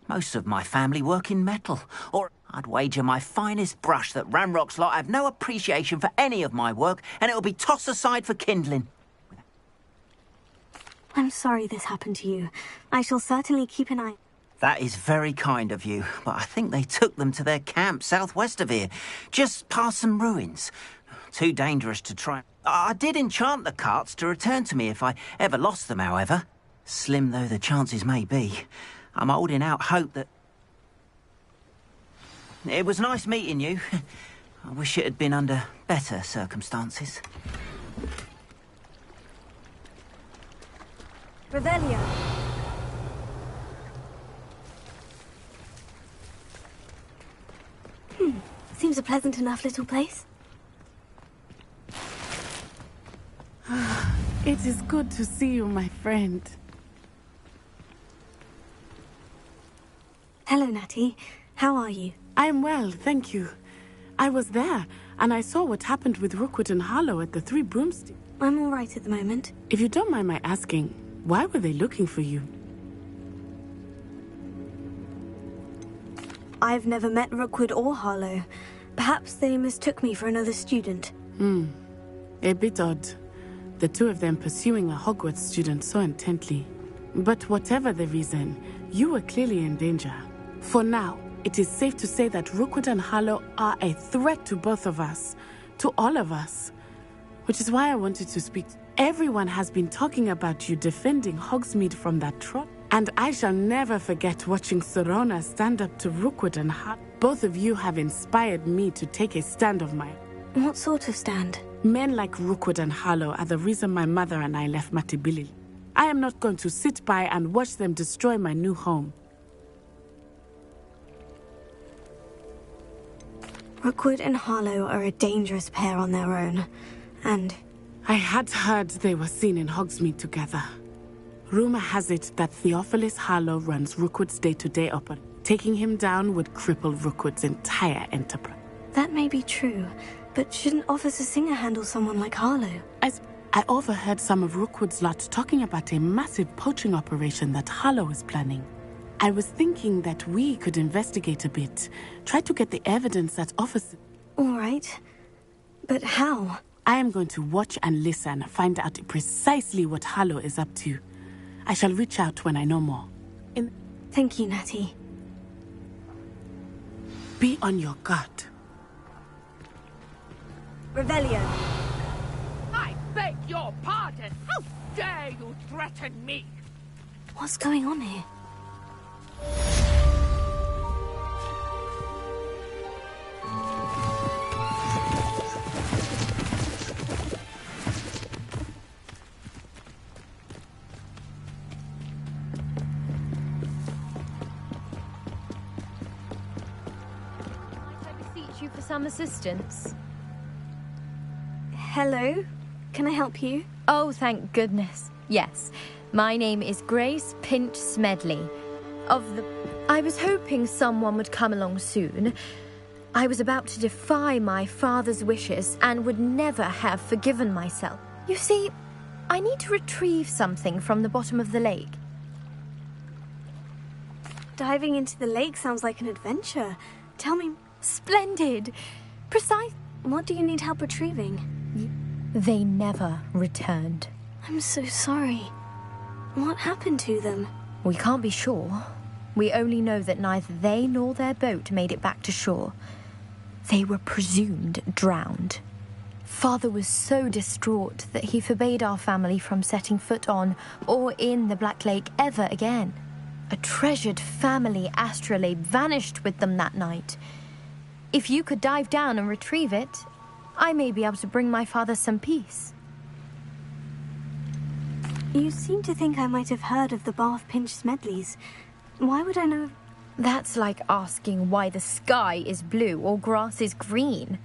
Most of my family work in metal, or I'd wager my finest brush that Ramrock's lot have no appreciation for any of my work, and it'll be tossed aside for kindling. I'm sorry this happened to you. I shall certainly keep an eye. That is very kind of you, but I think they took them to their camp southwest of here, just past some ruins. Too dangerous to try. I did enchant the carts to return to me if I ever lost them, however. Slim though the chances may be, I'm holding out hope that... It was nice meeting you. I wish it had been under better circumstances. Revelio. Seems a pleasant enough little place. It is good to see you, my friend. Hello, Natty. How are you? I'm well, thank you. I was there, and I saw what happened with Rookwood and Harlow at the Three Broomsticks. I'm all right at the moment. If you don't mind my asking, why were they looking for you? I've never met Rookwood or Harlow. Perhaps they mistook me for another student. A bit odd. The two of them pursuing a Hogwarts student so intently. But whatever the reason, you were clearly in danger. For now, it is safe to say that Rookwood and Harlow are a threat to both of us. To all of us. Which is why I wanted to speak. Everyone has been talking about you defending Hogsmeade from that troll. And I shall never forget watching Sorona stand up to Rookwood and Harlow. Both of you have inspired me to take a stand of mine. What sort of stand? Men like Rookwood and Harlow are the reason my mother and I left Matibili. I am not going to sit by and watch them destroy my new home. Rookwood and Harlow are a dangerous pair on their own. And... I had heard they were seen in Hogsmeade together. Rumor has it that Theophilus Harlow runs Rookwood's day-to-day operation. Taking him down would cripple Rookwood's entire enterprise. That may be true, but shouldn't Officer Singer handle someone like Harlow? I overheard some of Rookwood's lot talking about a massive poaching operation that Harlow is planning. I was thinking that we could investigate a bit, try to get the evidence that Officer... All right, but how? I am going to watch and listen, find out precisely what Harlow is up to. I shall reach out when I know more. Thank you, Natty. Be on your guard. Revelio. I beg your pardon. How dare you threaten me? What's going on here? some assistance? Hello? Can I help you? Oh, thank goodness. Yes. My name is Grace Pinch Smedley. I was hoping someone would come along soon. I was about to defy my father's wishes and would never have forgiven myself. You see, I need to retrieve something from the bottom of the lake. Diving into the lake sounds like an adventure. Tell me... Splendid! Precise... What do you need help retrieving? They never returned. I'm so sorry. What happened to them? We can't be sure. We only know that neither they nor their boat made it back to shore. They were presumed drowned. Father was so distraught that he forbade our family from setting foot on or in the Black Lake ever again. A treasured family astrolabe vanished with them that night. If you could dive down and retrieve it, I may be able to bring my father some peace. You seem to think I might have heard of the Bath Pinch Smedleys. Why would I know? That's like asking why the sky is blue or grass is green.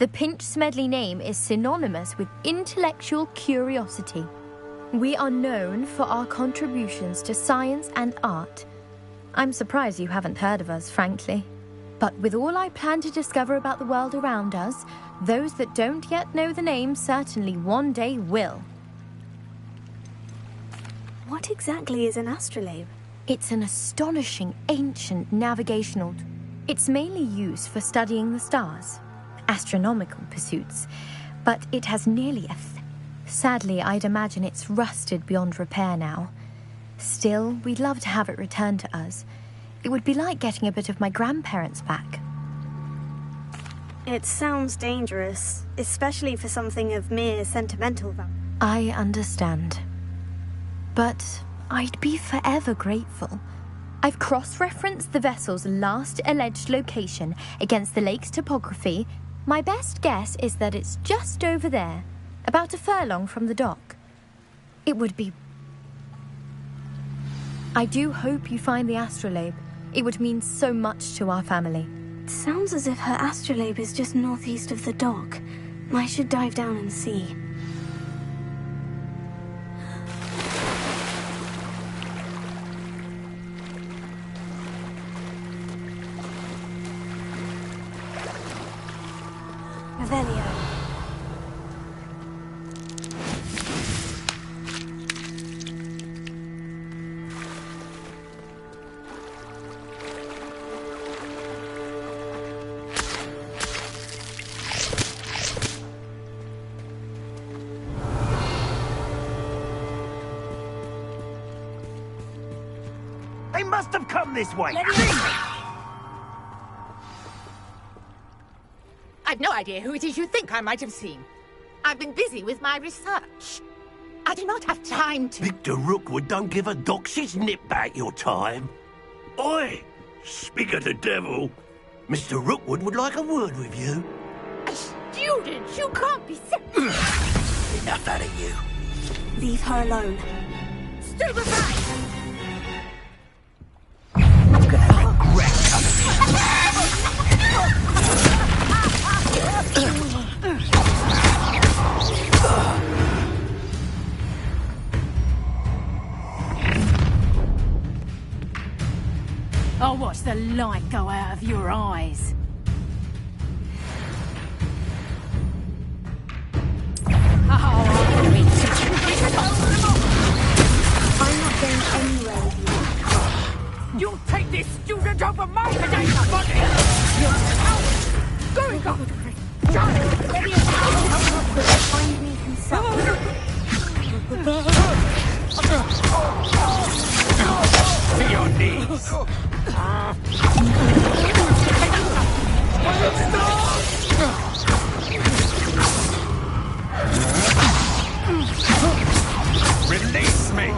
The Pinch Smedley name is synonymous with intellectual curiosity. We are known for our contributions to science and art. I'm surprised you haven't heard of us, frankly. But with all I plan to discover about the world around us, those that don't yet know the name certainly one day will. What exactly is an astrolabe? It's an astonishing ancient navigational... It's mainly used for studying the stars, astronomical pursuits, but it has nearly a... Sadly, I'd imagine it's rusted beyond repair now. Still, we'd love to have it returned to us. It would be like getting a bit of my grandparents back. It sounds dangerous, especially for something of mere sentimental value. I understand. But I'd be forever grateful. I've cross-referenced the vessel's last alleged location against the lake's topography. My best guess is that it's just over there, about a furlong from the dock. It would be... I do hope you find the astrolabe. It would mean so much to our family. It sounds as if her astrolabe is just northeast of the dock. I should dive down and see. Revelio. They must have come this way. I've no idea who it is you think I might have seen. I've been busy with my research. I do not have time to... Victor Rookwood don't give a doxy's nip back your time. Oi! Speak of the devil. Mr. Rookwood would like a word with you. A student? You can't be serious. Enough out of you. Leave her alone. Stupefy! I'm gonna regret coming here. I'll watch the light go out of your eyes. I'm not going anywhere with you. You'll take this student over my head, buddy! You're out! Going on! Find me himself. To your knees! Release me!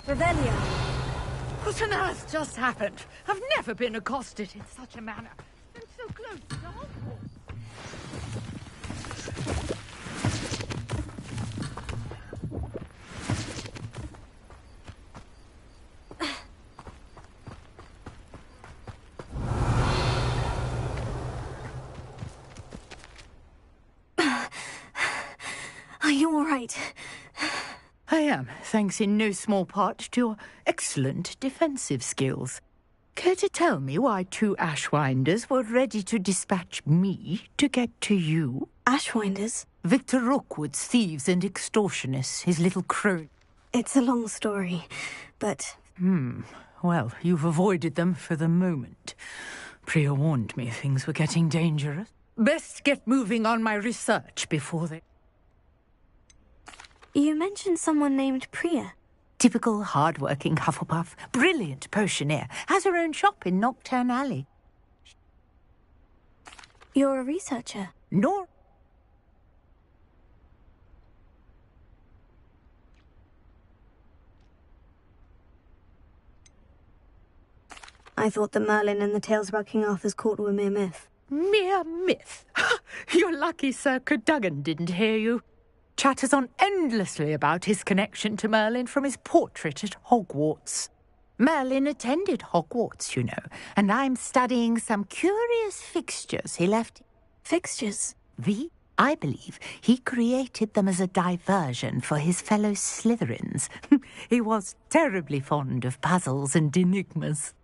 Revelio. What on earth just happened? I've never been accosted in such a manner. I'm so close to the Hogwarts. right. I am, thanks in no small part to your excellent defensive skills. Care to tell me why 2 Ashwinders were ready to dispatch me to get to you? Ashwinders? Victor Rookwood's thieves and extortionists, his little crow. It's a long story, but... Well, you've avoided them for the moment. Priya warned me things were getting dangerous. Best get moving on my research before they... You mentioned someone named Priya. Typical hard-working Hufflepuff, brilliant potioneer, has her own shop in Nocturne Alley. You're a researcher? Nor... I thought that Merlin and the tales about King Arthur's court were mere myth. Mere myth? You're lucky Sir Cadogan didn't hear you. Chatters on endlessly about his connection to Merlin from his portrait at Hogwarts. Merlin attended Hogwarts, you know, and I'm studying some curious fixtures he left. Fixtures? I believe he created them as a diversion for his fellow Slytherins. He was terribly fond of puzzles and enigmas.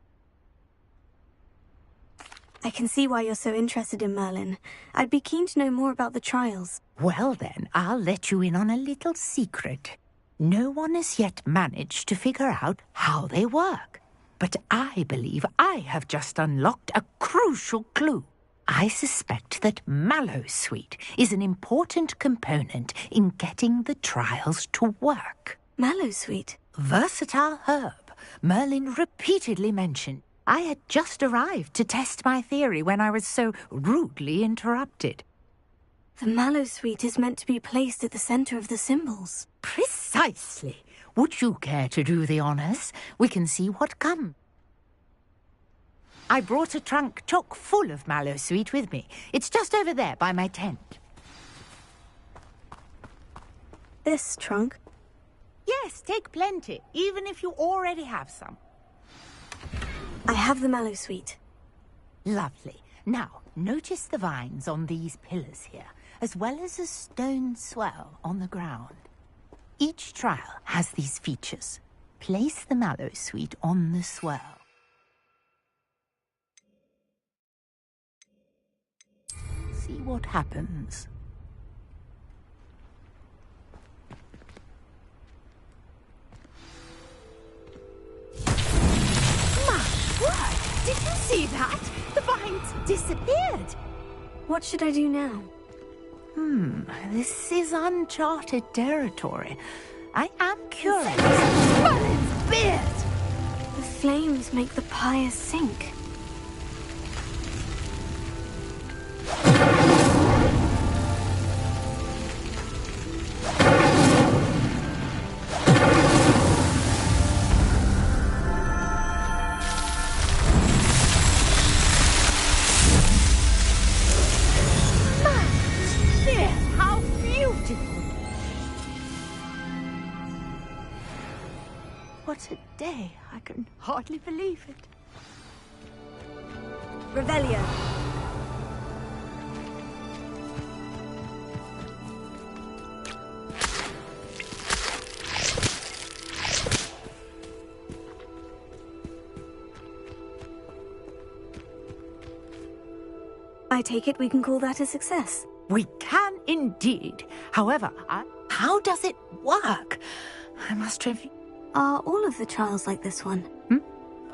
I can see why you're so interested in Merlin. I'd be keen to know more about the trials. Well then, I'll let you in on a little secret. No one has yet managed to figure out how they work. But I believe I have just unlocked a crucial clue. I suspect that Mallowsweet is an important component in getting the trials to work. Mallowsweet? Versatile herb. Merlin repeatedly mentioned. I had just arrived to test my theory when I was so rudely interrupted. The Mallowsweet is meant to be placed at the centre of the symbols. Precisely. Would you care to do the honours? We can see what comes. I brought a trunk chock full of Mallowsweet with me. It's just over there by my tent. This trunk? Yes, take plenty, even if you already have some. I have the Mallowsweet. Lovely. Now, notice the vines on these pillars here, as well as a stone swell on the ground. Each trial has these features. Place the Mallowsweet on the swell. See what happens. Did you see that? The vines disappeared. What should I do now? This is uncharted territory. I am curious. Merlin's beard! The flames make the pyre sink. What a day. I can hardly believe it. Revelio. I take it we can call that a success. We can indeed. However, how does it work? I must review. Are all of the trials like this one?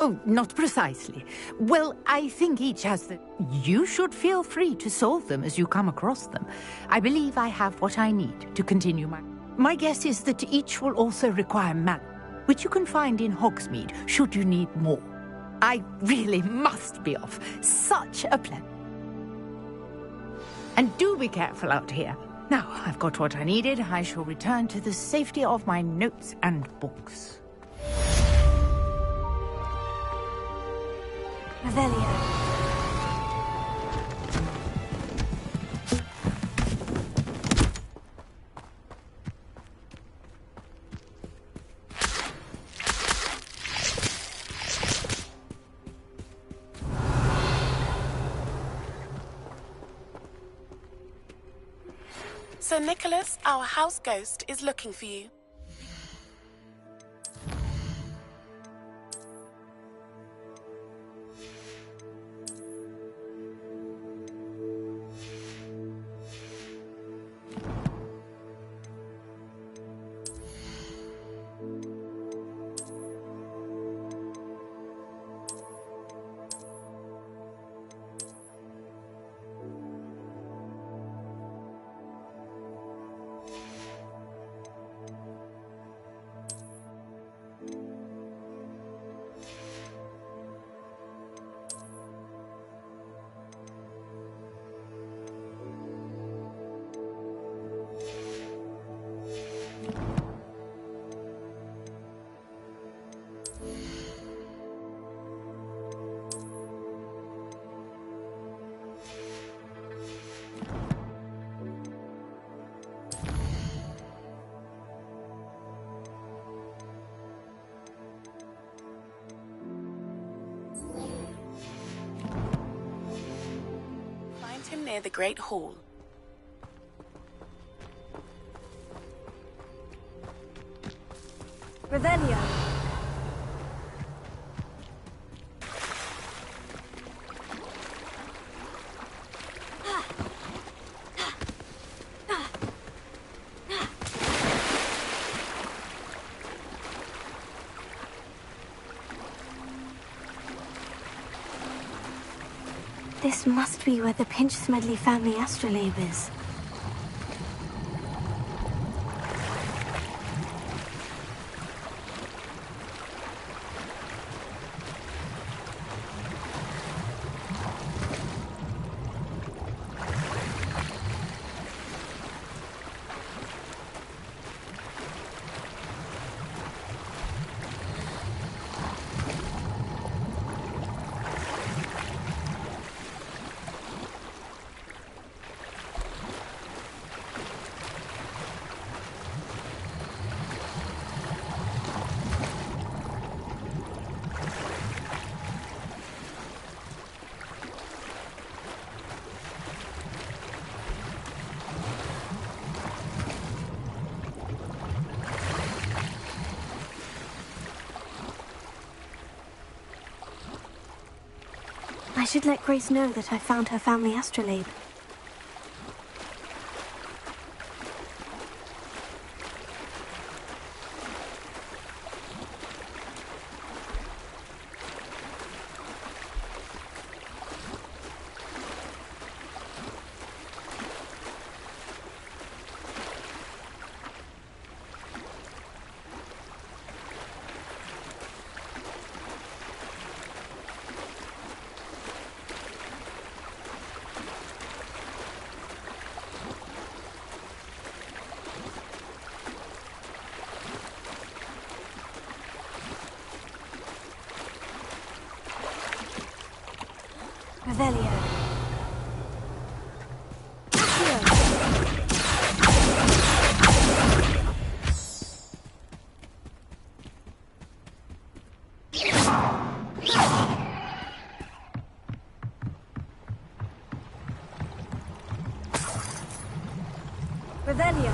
Oh, not precisely. Well, I think each has the... You should feel free to solve them as you come across them. I believe I have what I need to continue my... My guess is that each will also require mana, which you can find in Hogsmeade, should you need more. I really must be off. Such a pleasure. And do be careful out here. Now, I've got what I needed. I shall return to the safety of my notes and books. Revelio. Sir Nicholas, our house ghost, is looking for you. Him near the Great Hall. Revelio. This must be where the Pinch-Smedley family astrolabe is. I should let Grace know that I found her family astrolabe. Revelio. Revelio.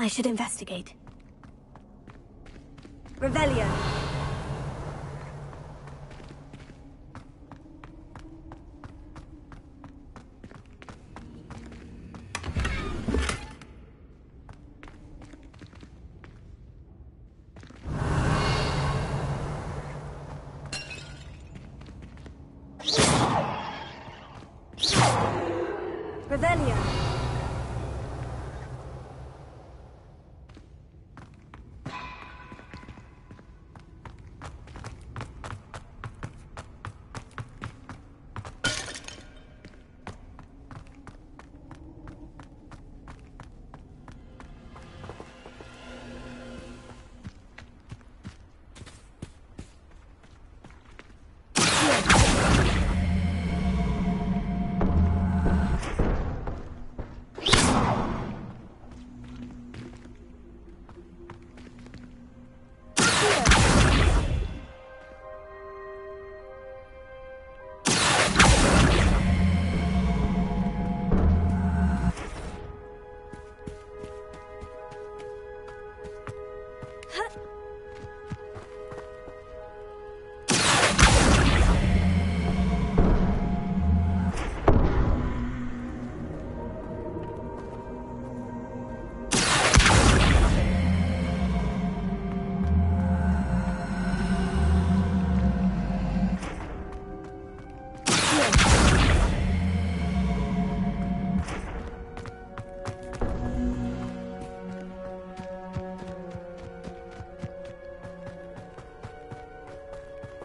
I should investigate. Revelio. Revelio.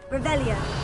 Revelio.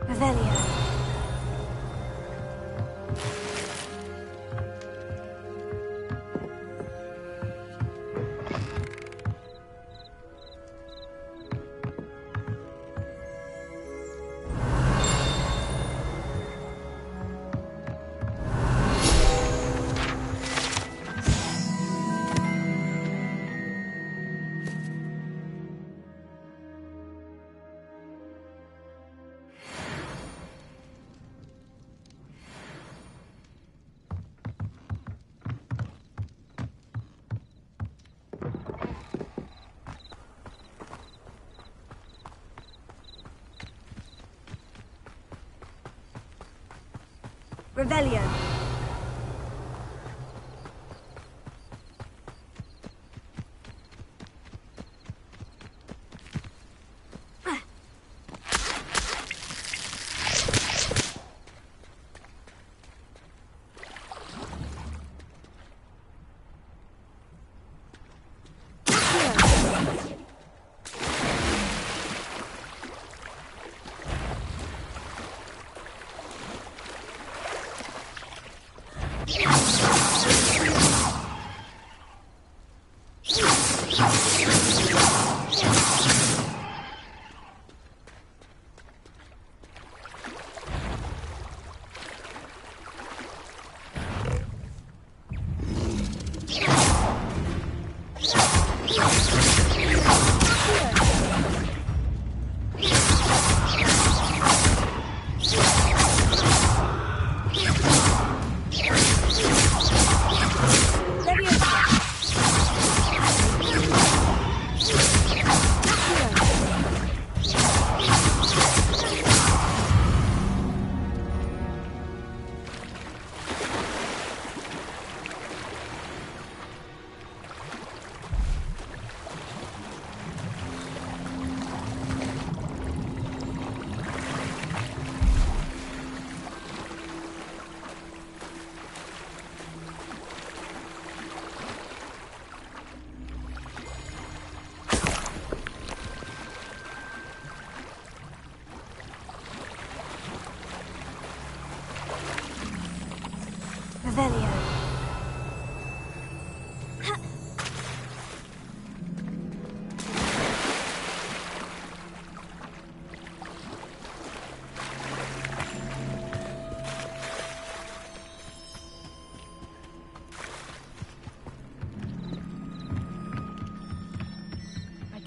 Revelio. Revelio.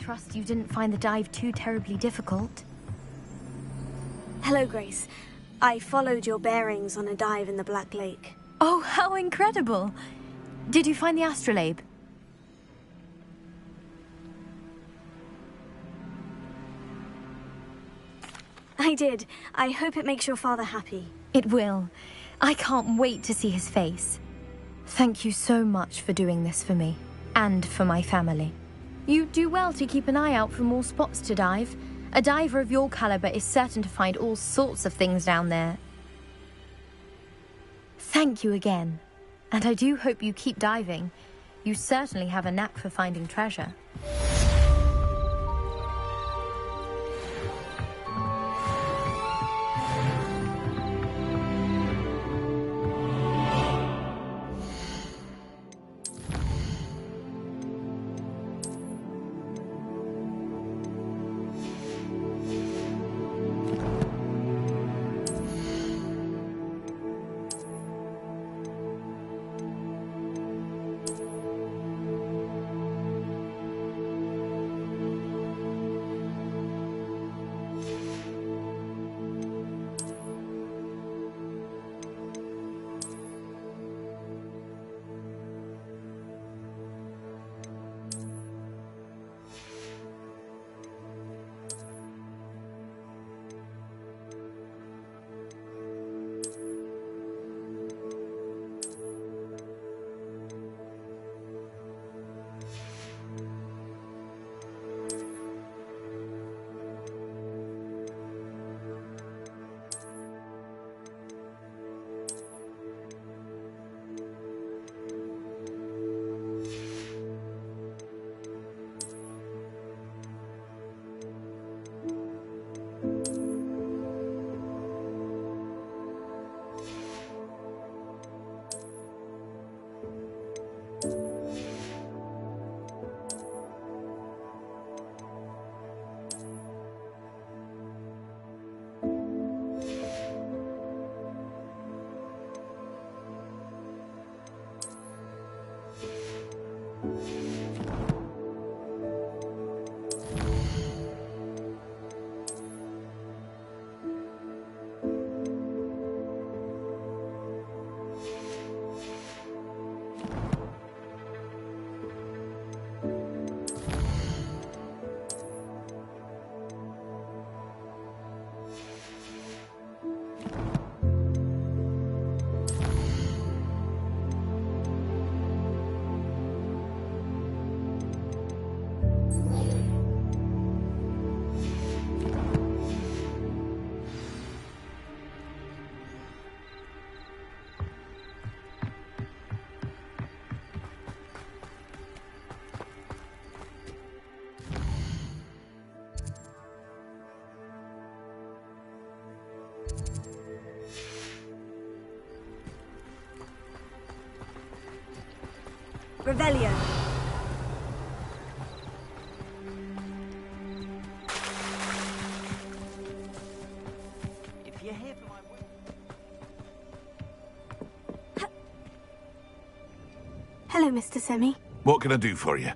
trust you didn't find the dive too terribly difficult. Hello, Grace. I followed your bearings on a dive in the Black Lake. Oh, how incredible! Did you find the astrolabe? I did. I hope it makes your father happy. It will. I can't wait to see his face. Thank you so much for doing this for me, and for my family. You do well to keep an eye out for more spots to dive. A diver of your caliber is certain to find all sorts of things down there. Thank you again. And I do hope you keep diving. You certainly have a knack for finding treasure. Revelio. If you're here for my... Hello, Mr. Semi. What can I do for you?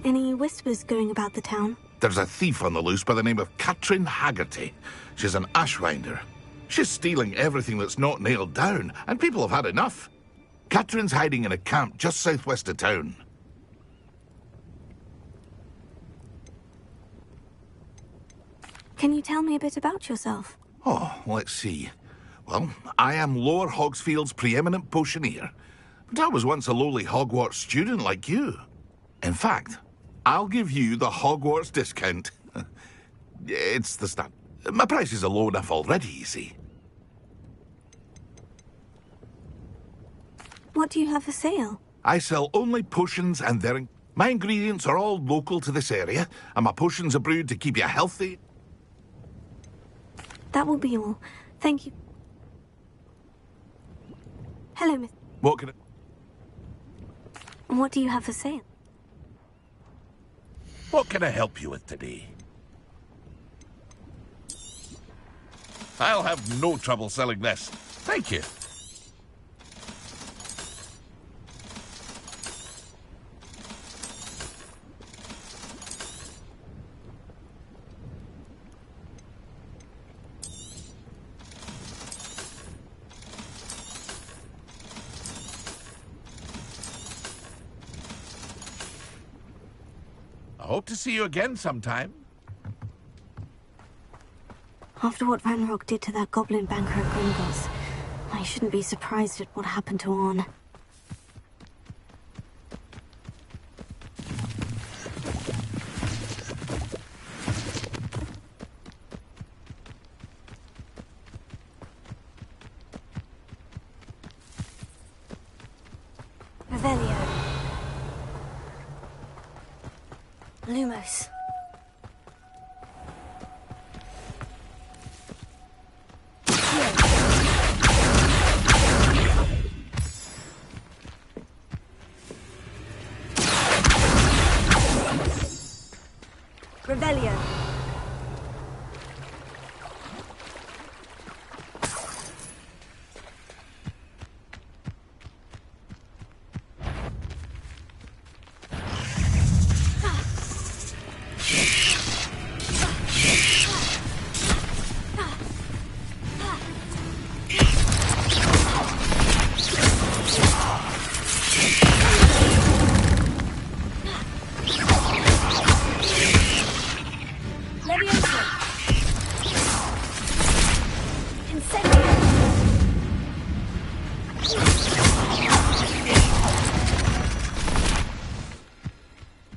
Any whispers going about the town? There's a thief on the loose by the name of Katrin Haggerty. She's an ashwinder. She's stealing everything that's not nailed down, and people have had enough. Katrin's hiding in a camp just southwest of town. Can you tell me a bit about yourself? Oh, let's see. Well, I am Lower Hogsfield's preeminent potioneer, but I was once a lowly Hogwarts student like you. In fact, I'll give you the Hogwarts discount. It's the start. My prices are low enough already, you see. What do you have for sale? I sell only potions and my ingredients are all local to this area, and my potions are brewed to keep you healthy. That will be all. Thank you. Hello, Miss. What can What do you have for sale? What can I help you with today? I'll have no trouble selling this. Thank you. I hope to see you again sometime. After what Van Rock did to that goblin banker at Gringotts, I shouldn't be surprised at what happened to Arn. Revelio. Lumos. Revelio.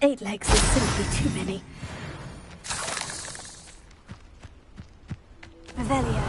Eight legs is simply too many. Revelio.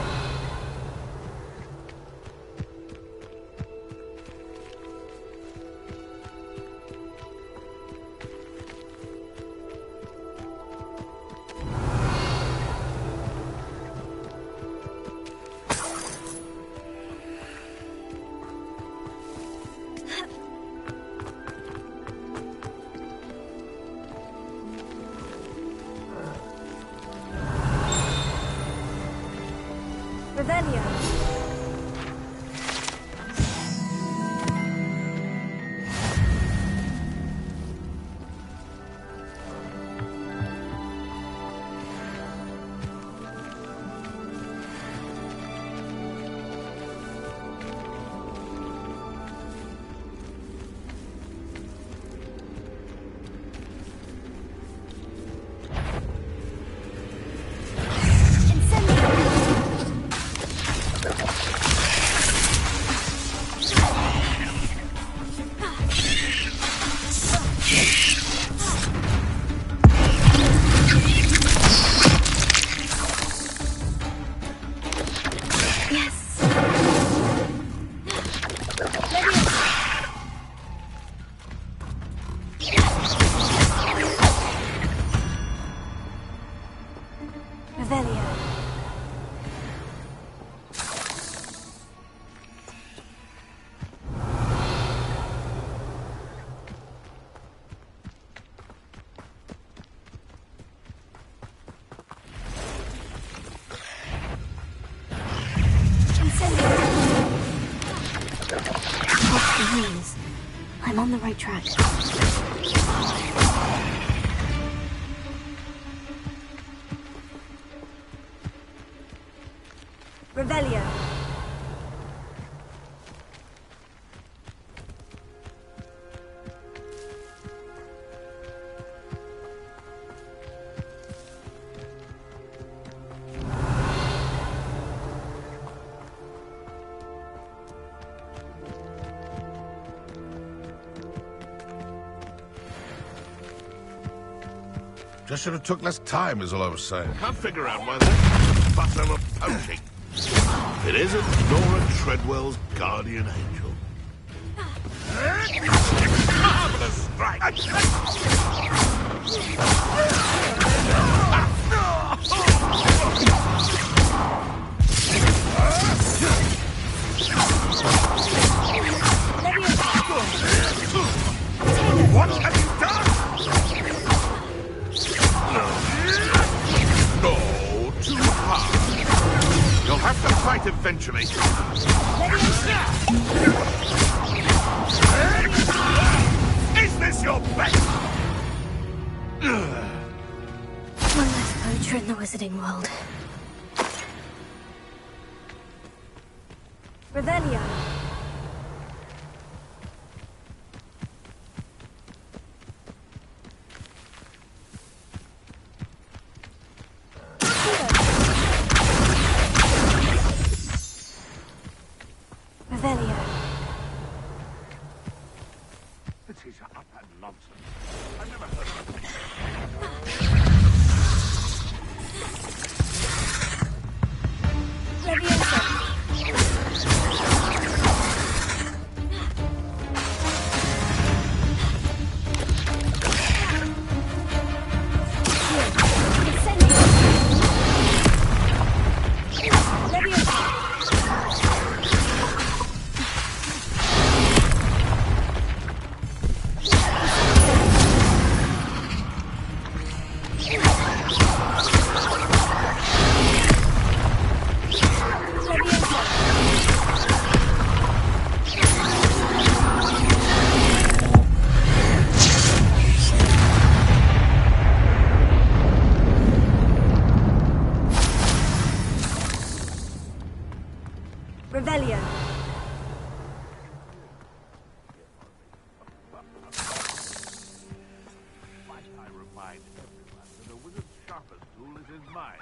Revelio. I'm on the right track. Revelio. Just should have took less time, is all I was saying. Can't figure out why there's fuss over poaching. It isn't Nora Treadwell's guardian angel. Marvelous strike! What have you done? No, too hard. You'll have to fight eventually. Is this your best? One less poacher in the wizarding world. Revelio. Revelio. It is utter nonsense. I never heard of it. Revelio. I remind everyone that a wizard's sharpest tool is his mind.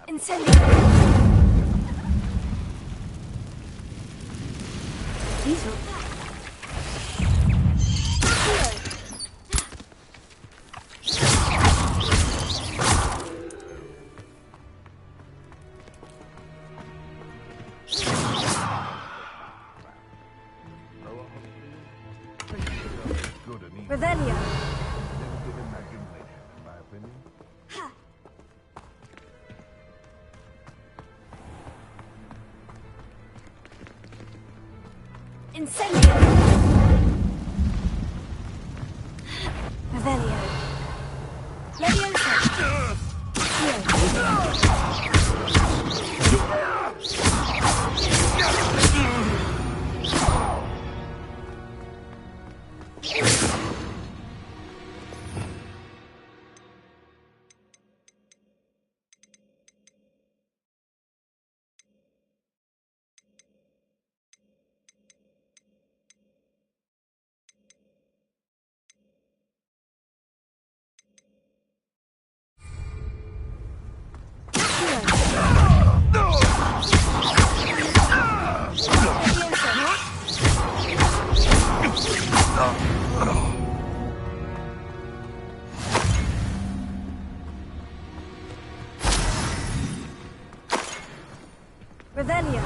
Incendio. These are... Revelio. Limited imagination, in my opinion. Incendio. Revelio. Leviosa. Revelio.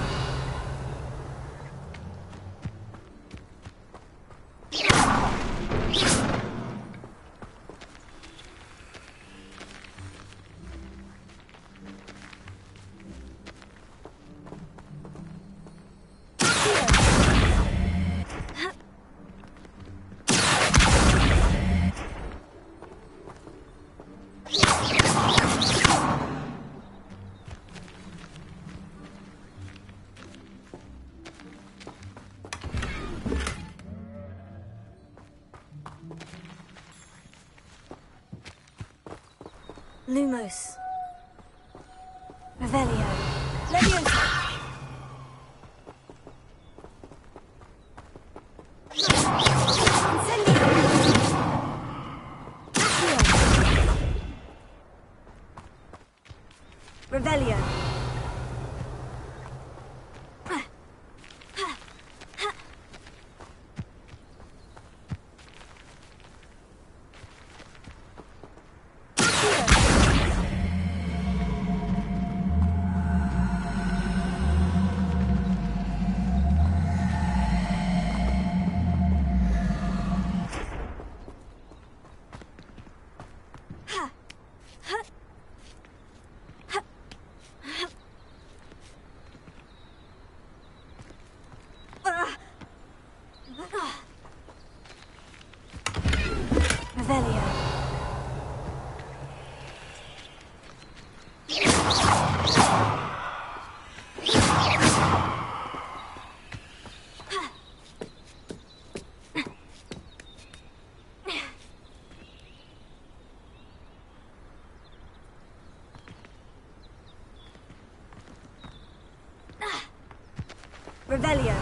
Lumos. Revelio. Leviosa. Revelio. Revelio. Revelio.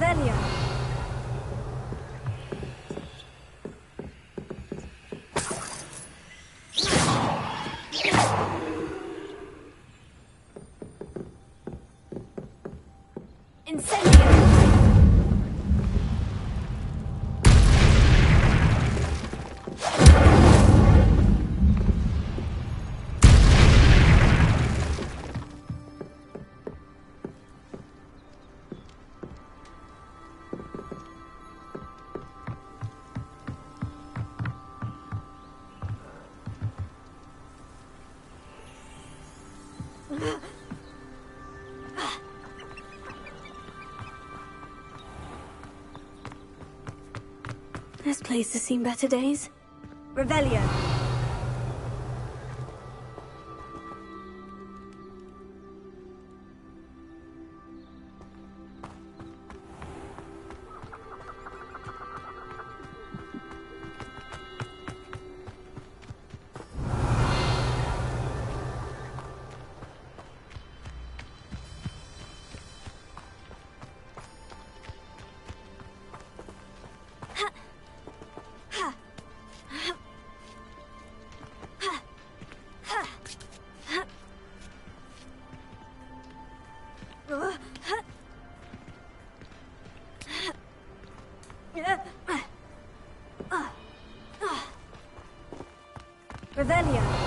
Revelio. This place has seen better days. Revelio. Revelio.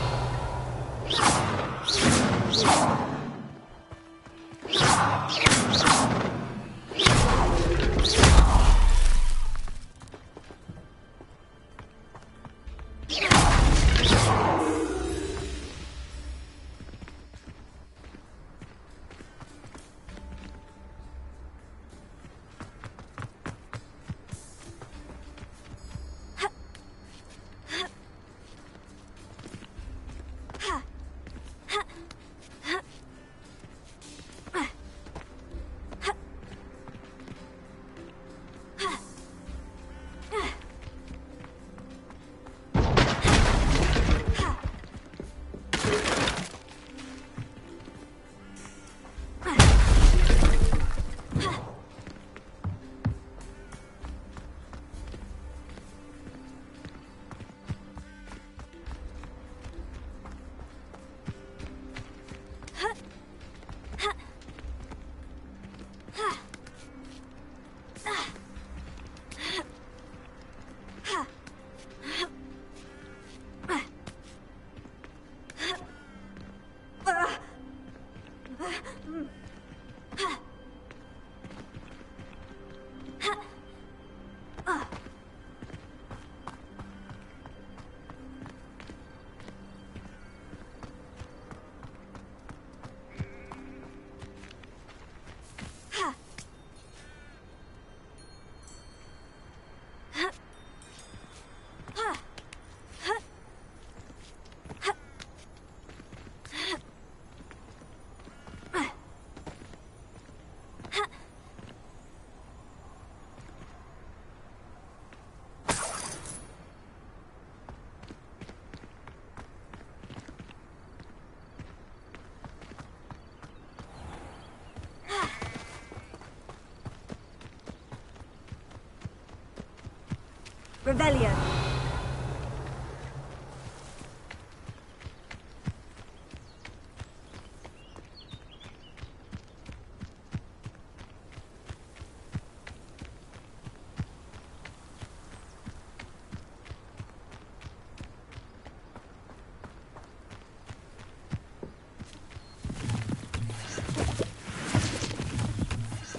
Revelio.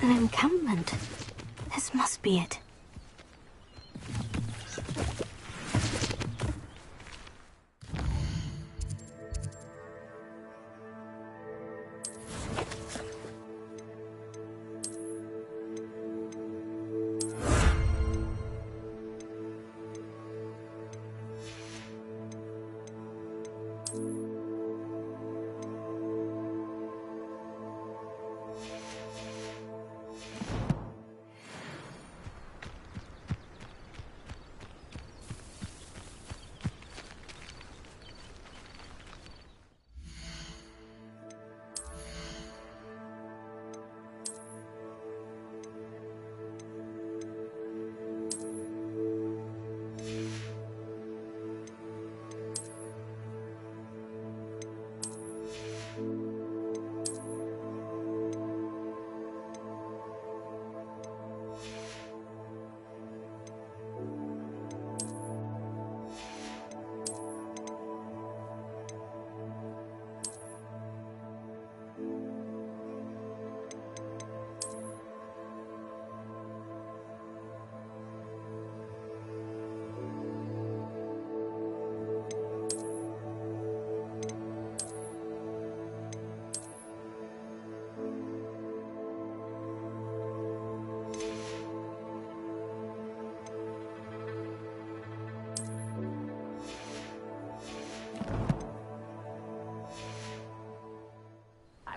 An encampment. This must be it.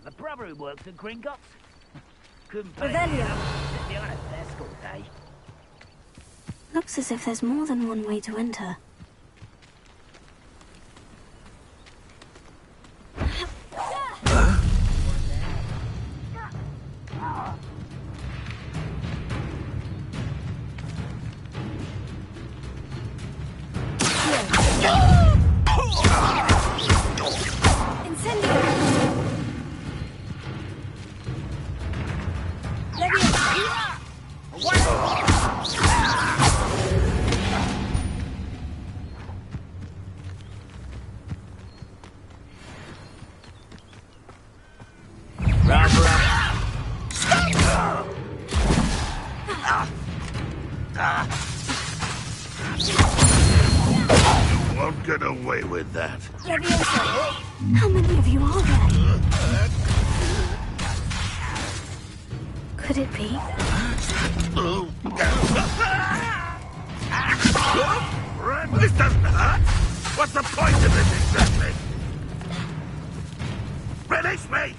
The brother who works at Gringotts. Couldn't pay Revelio. Sit behind a desk all day. Looks as if there's more than one way to enter. Won't get away with that. How many of you are there? Could it be? This doesn't hurt. What's the point of this exactly? Release me!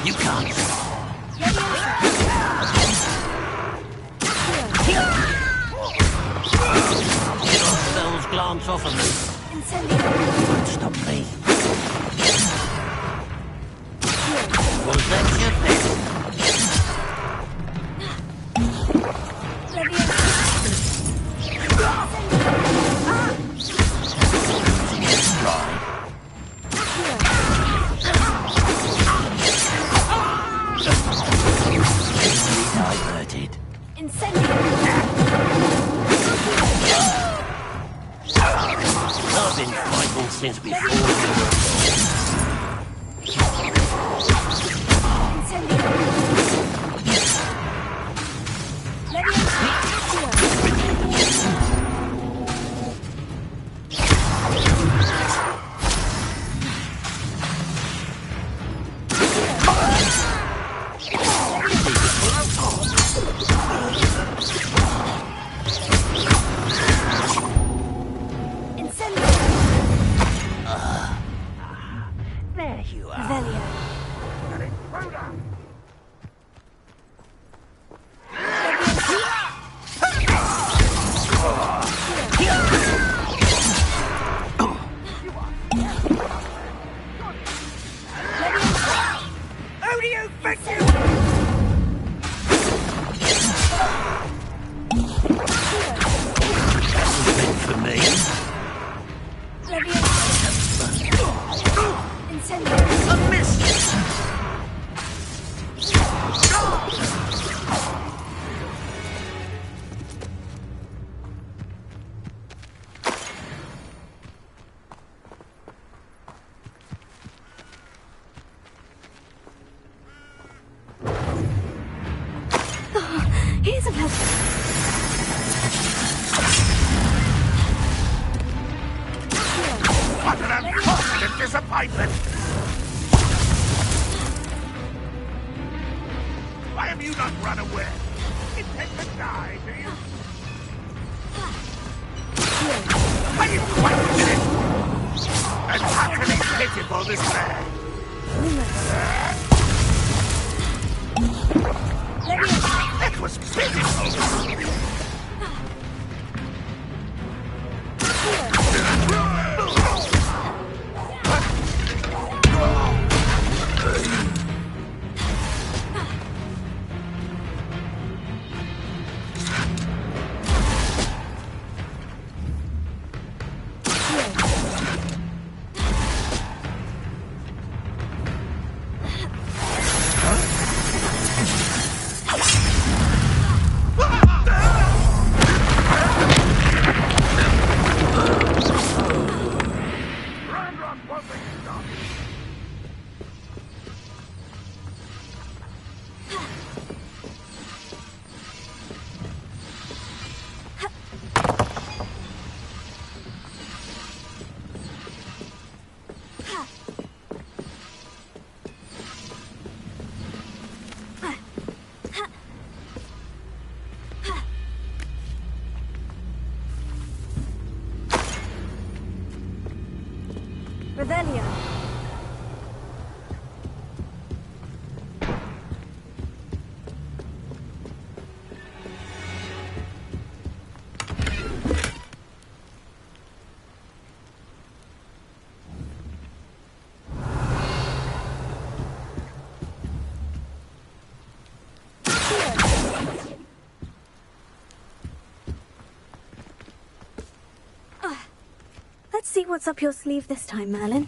You can't. Spells glance off of me. Won't stop me. Was that your best? Diverted. I've been fighting since before you were There you are. Revelio. Who do you think you meant for me. A miss! Here's a present. What an unfortunate disappointment! Why have you not run away? Intend to die, do you? Are you quite finished? An utterly pitiful display. That was pitiful! Revelio. Let's see what's up your sleeve this time, Merlin.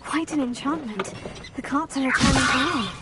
Quite an enchantment. The carts are returning to life.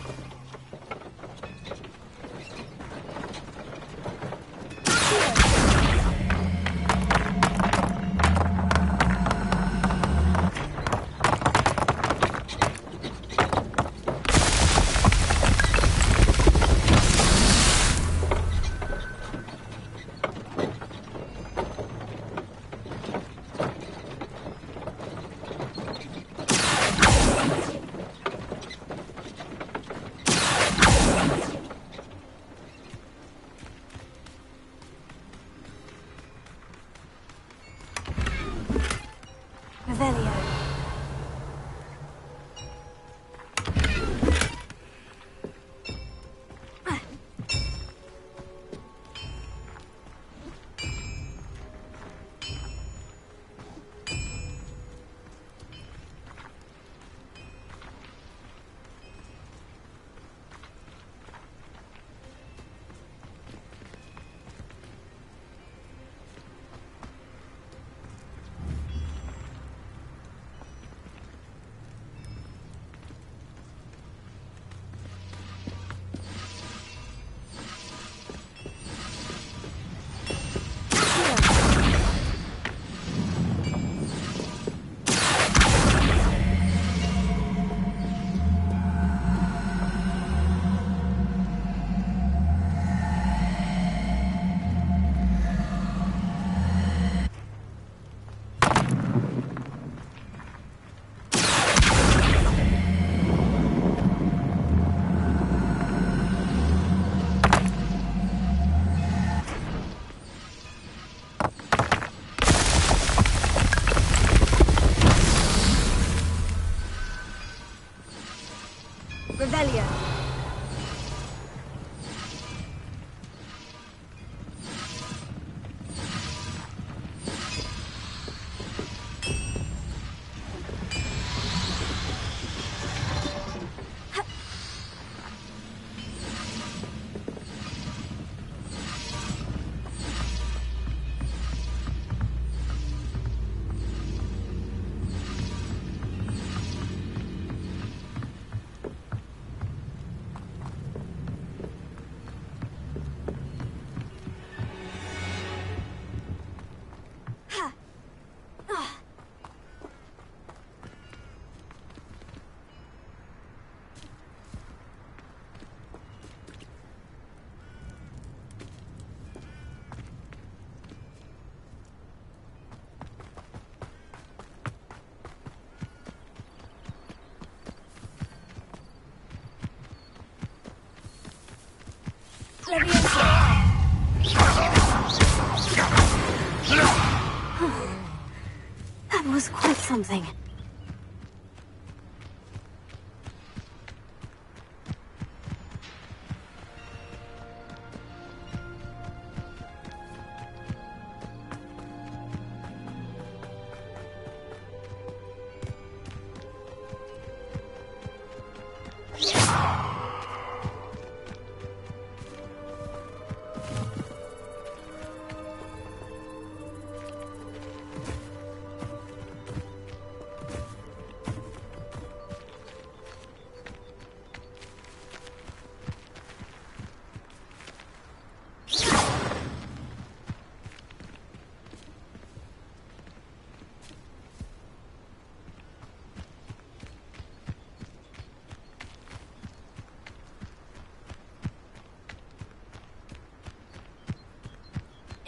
something.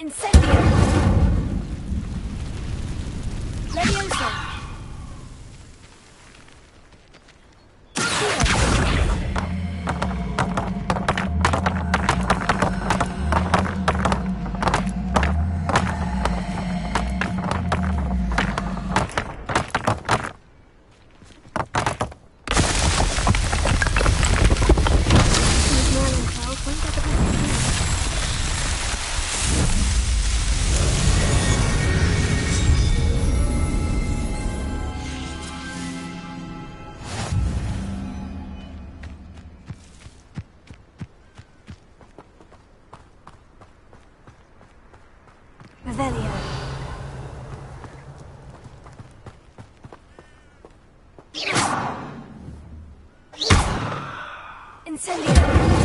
Incendio! Leviosa! Revelio. Incendio.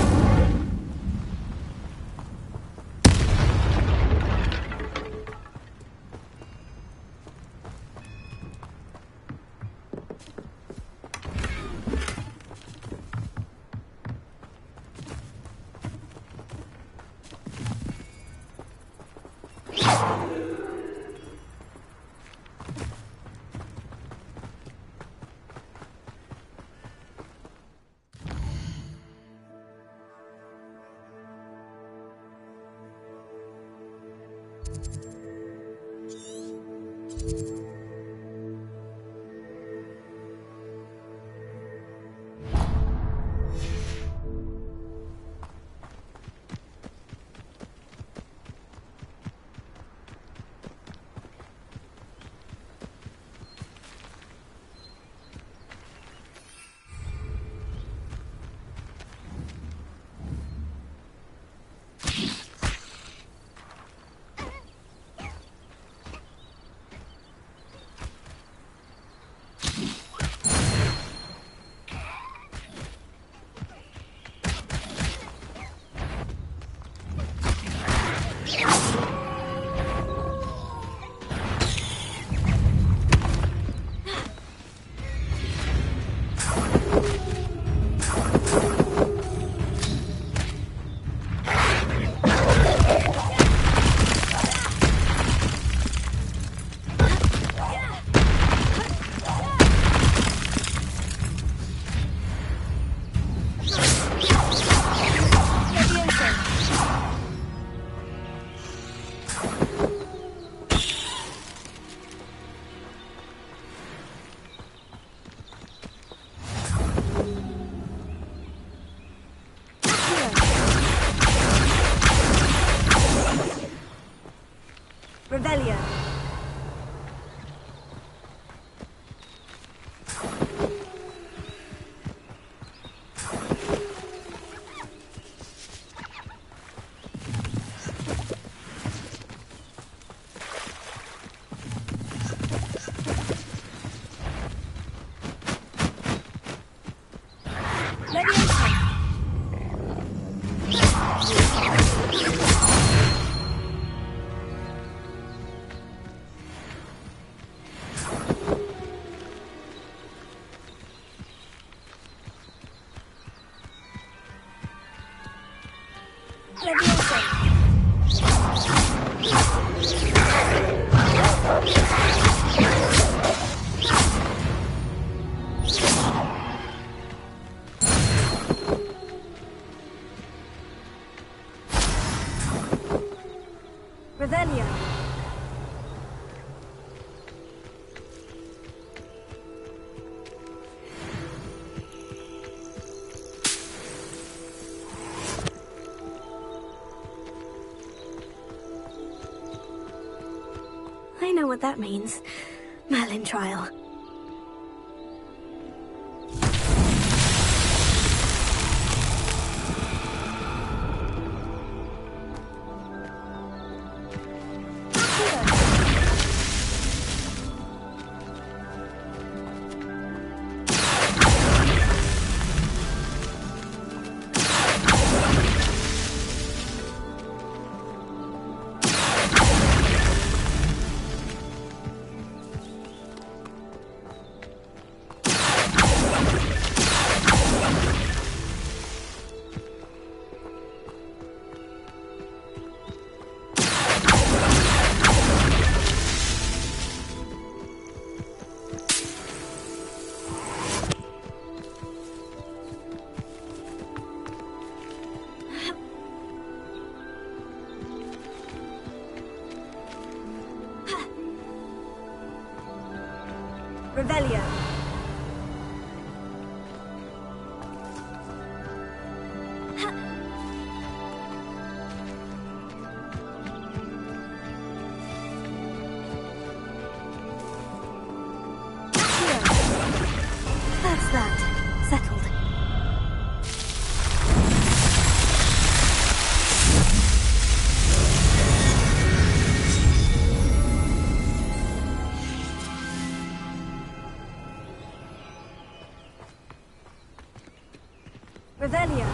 Revelio. Revelio. I know what that means. Merlin trial. Revelio. That's that. Settled. Revelio.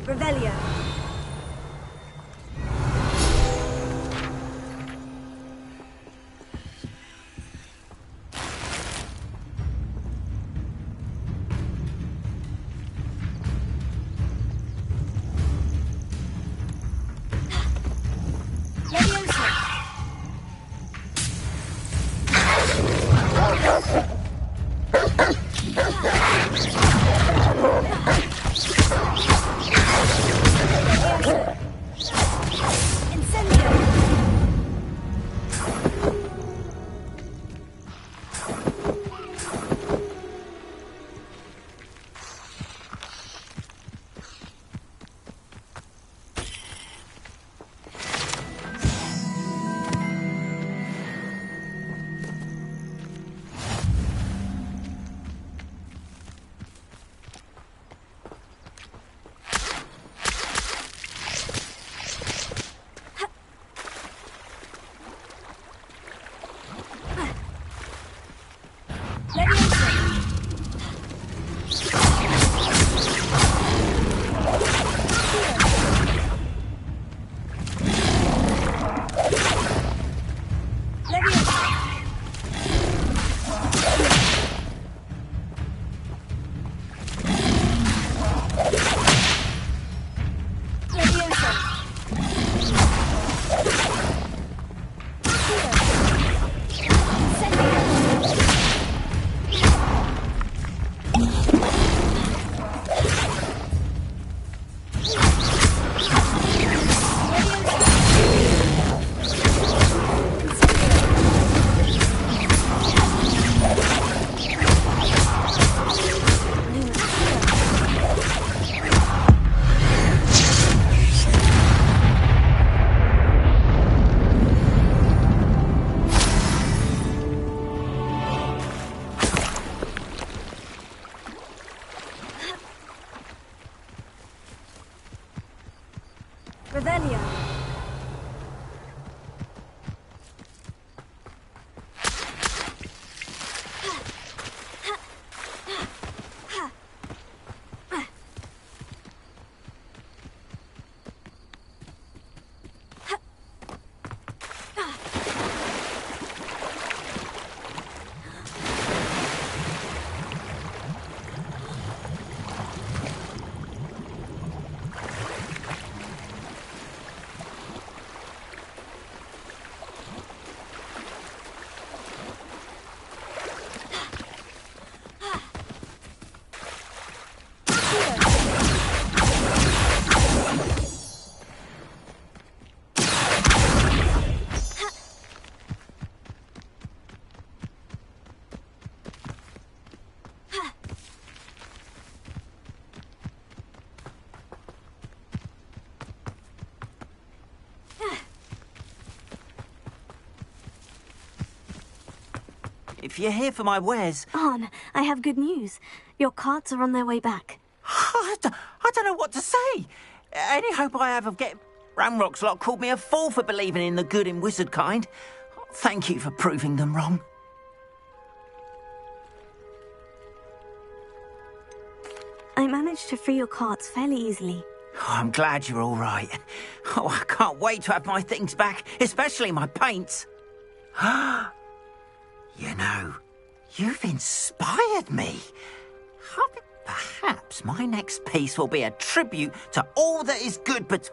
Revelio. if you're here for my wares... Arn, I have good news. Your carts are on their way back. I don't know what to say. Any hope I have of getting... Ramrock's lot called me a fool for believing in the good in wizard kind. Thank you for proving them wrong. I managed to free your carts fairly easily. Oh, I'm glad you're all right. Oh, I can't wait to have my things back, especially my paints. You know, you've inspired me. Perhaps my next piece will be a tribute to all that is good but...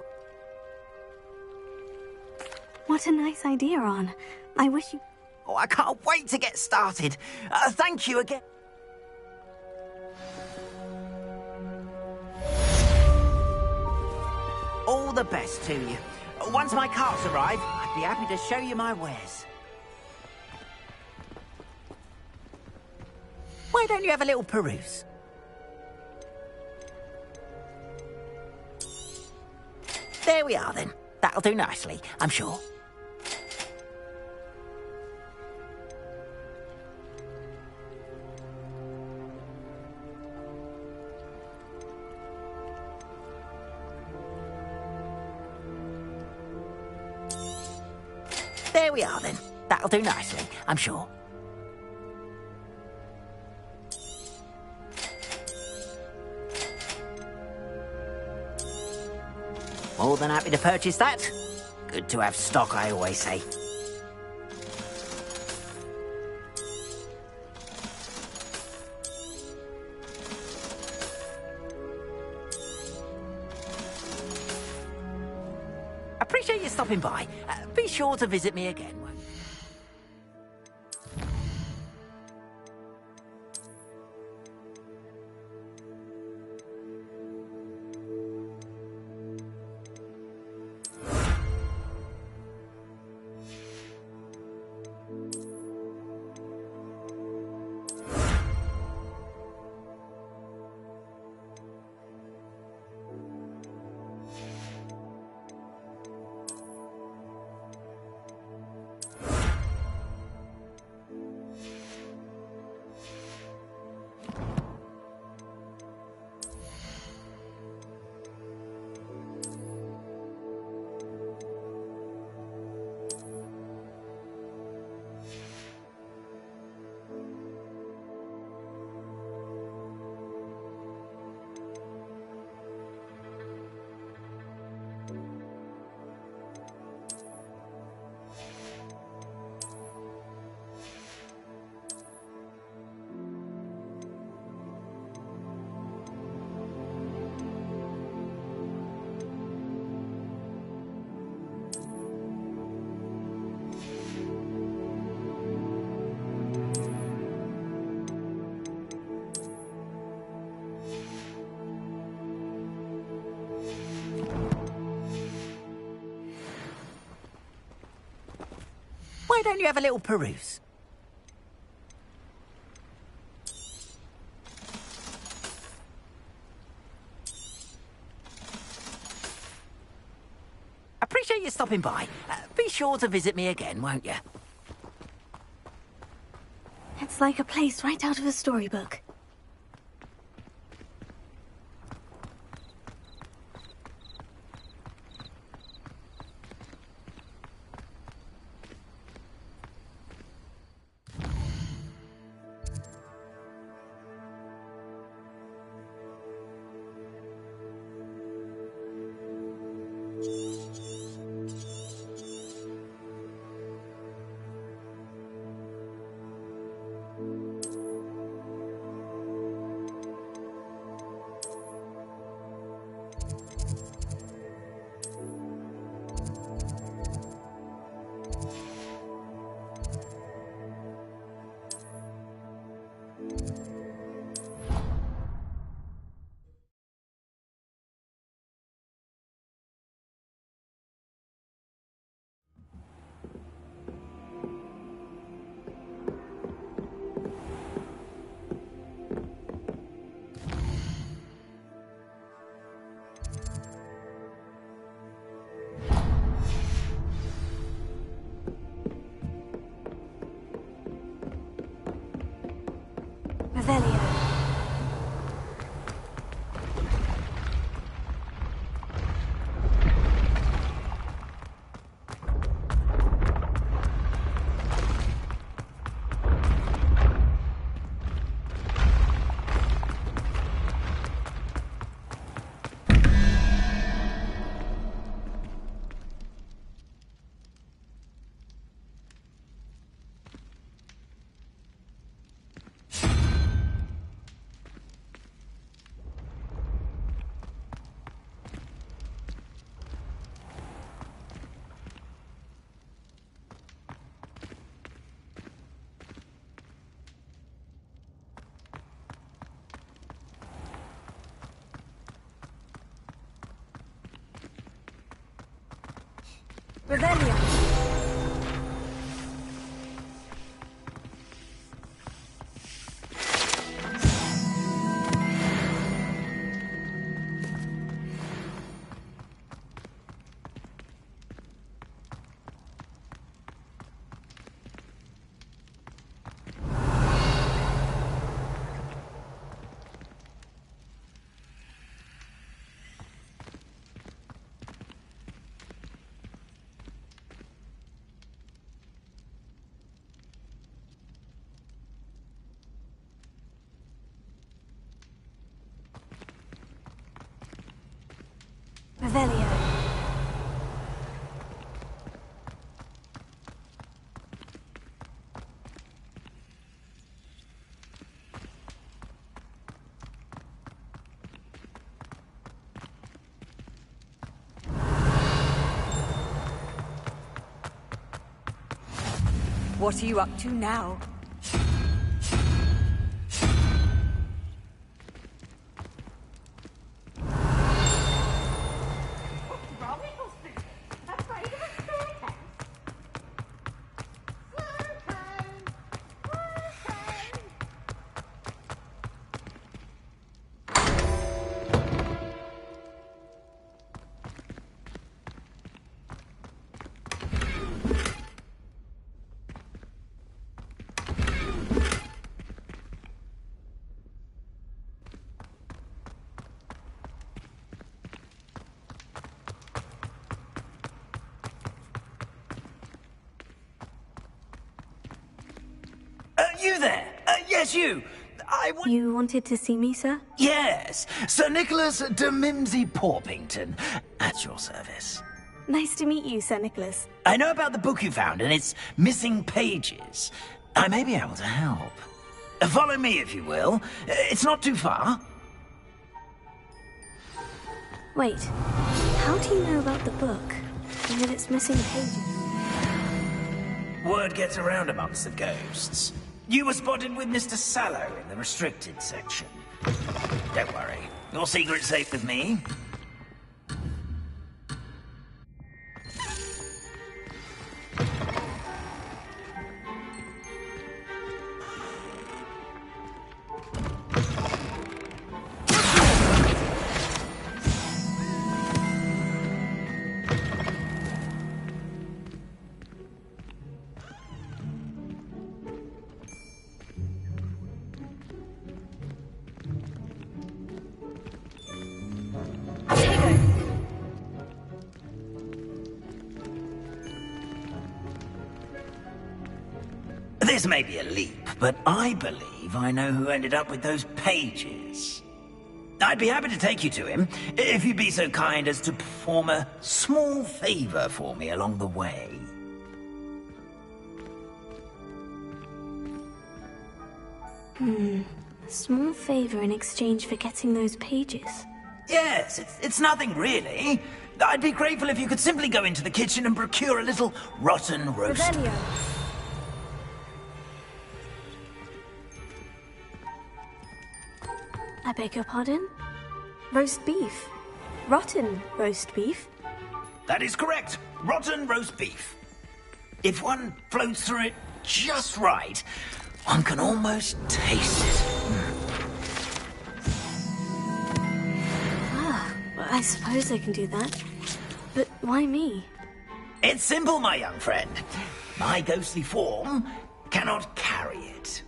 What a nice idea, Arn. I wish you... Oh, I can't wait to get started. Thank you again. All the best to you. Once my carts arrive, I'd be happy to show you my wares. Why don't you have a little peruse? There we are, then. That'll do nicely, I'm sure. There we are, then. That'll do nicely, I'm sure. More than happy to purchase that. Good to have stock, I always say. Appreciate you stopping by. Be sure to visit me again, won't you? Why don't you have a little peruse? Appreciate you stopping by. Be sure to visit me again, won't you? It's like a place right out of a storybook. Revelio. Revelio. Revelio. What are you up to now? You there? Yes, you. You wanted to see me, sir? Yes, Sir Nicholas de Mimsy Porpington, at your service. Nice to meet you, Sir Nicholas. I know about the book you found and its missing pages. I may be able to help. Follow me, if you will. It's not too far. Wait, how do you know about the book and that it's missing pages? Word gets around amongst the ghosts. You were spotted with Mr. Sallow in the restricted section. Don't worry, your secret's safe with me. This may be a leap, but I believe I know who ended up with those pages. I'd be happy to take you to him, if you'd be so kind as to perform a small favor for me along the way. A small favor in exchange for getting those pages. Yes, it's nothing really. I'd be grateful if you could simply go into the kitchen and procure a little rotten roast. Revelio. I beg your pardon? Roast beef. Rotten roast beef. That is correct. Rotten roast beef. If one floats through it just right, one can almost taste it. Well, I suppose I can do that. But why me? It's simple, my young friend. My ghostly form cannot carry it.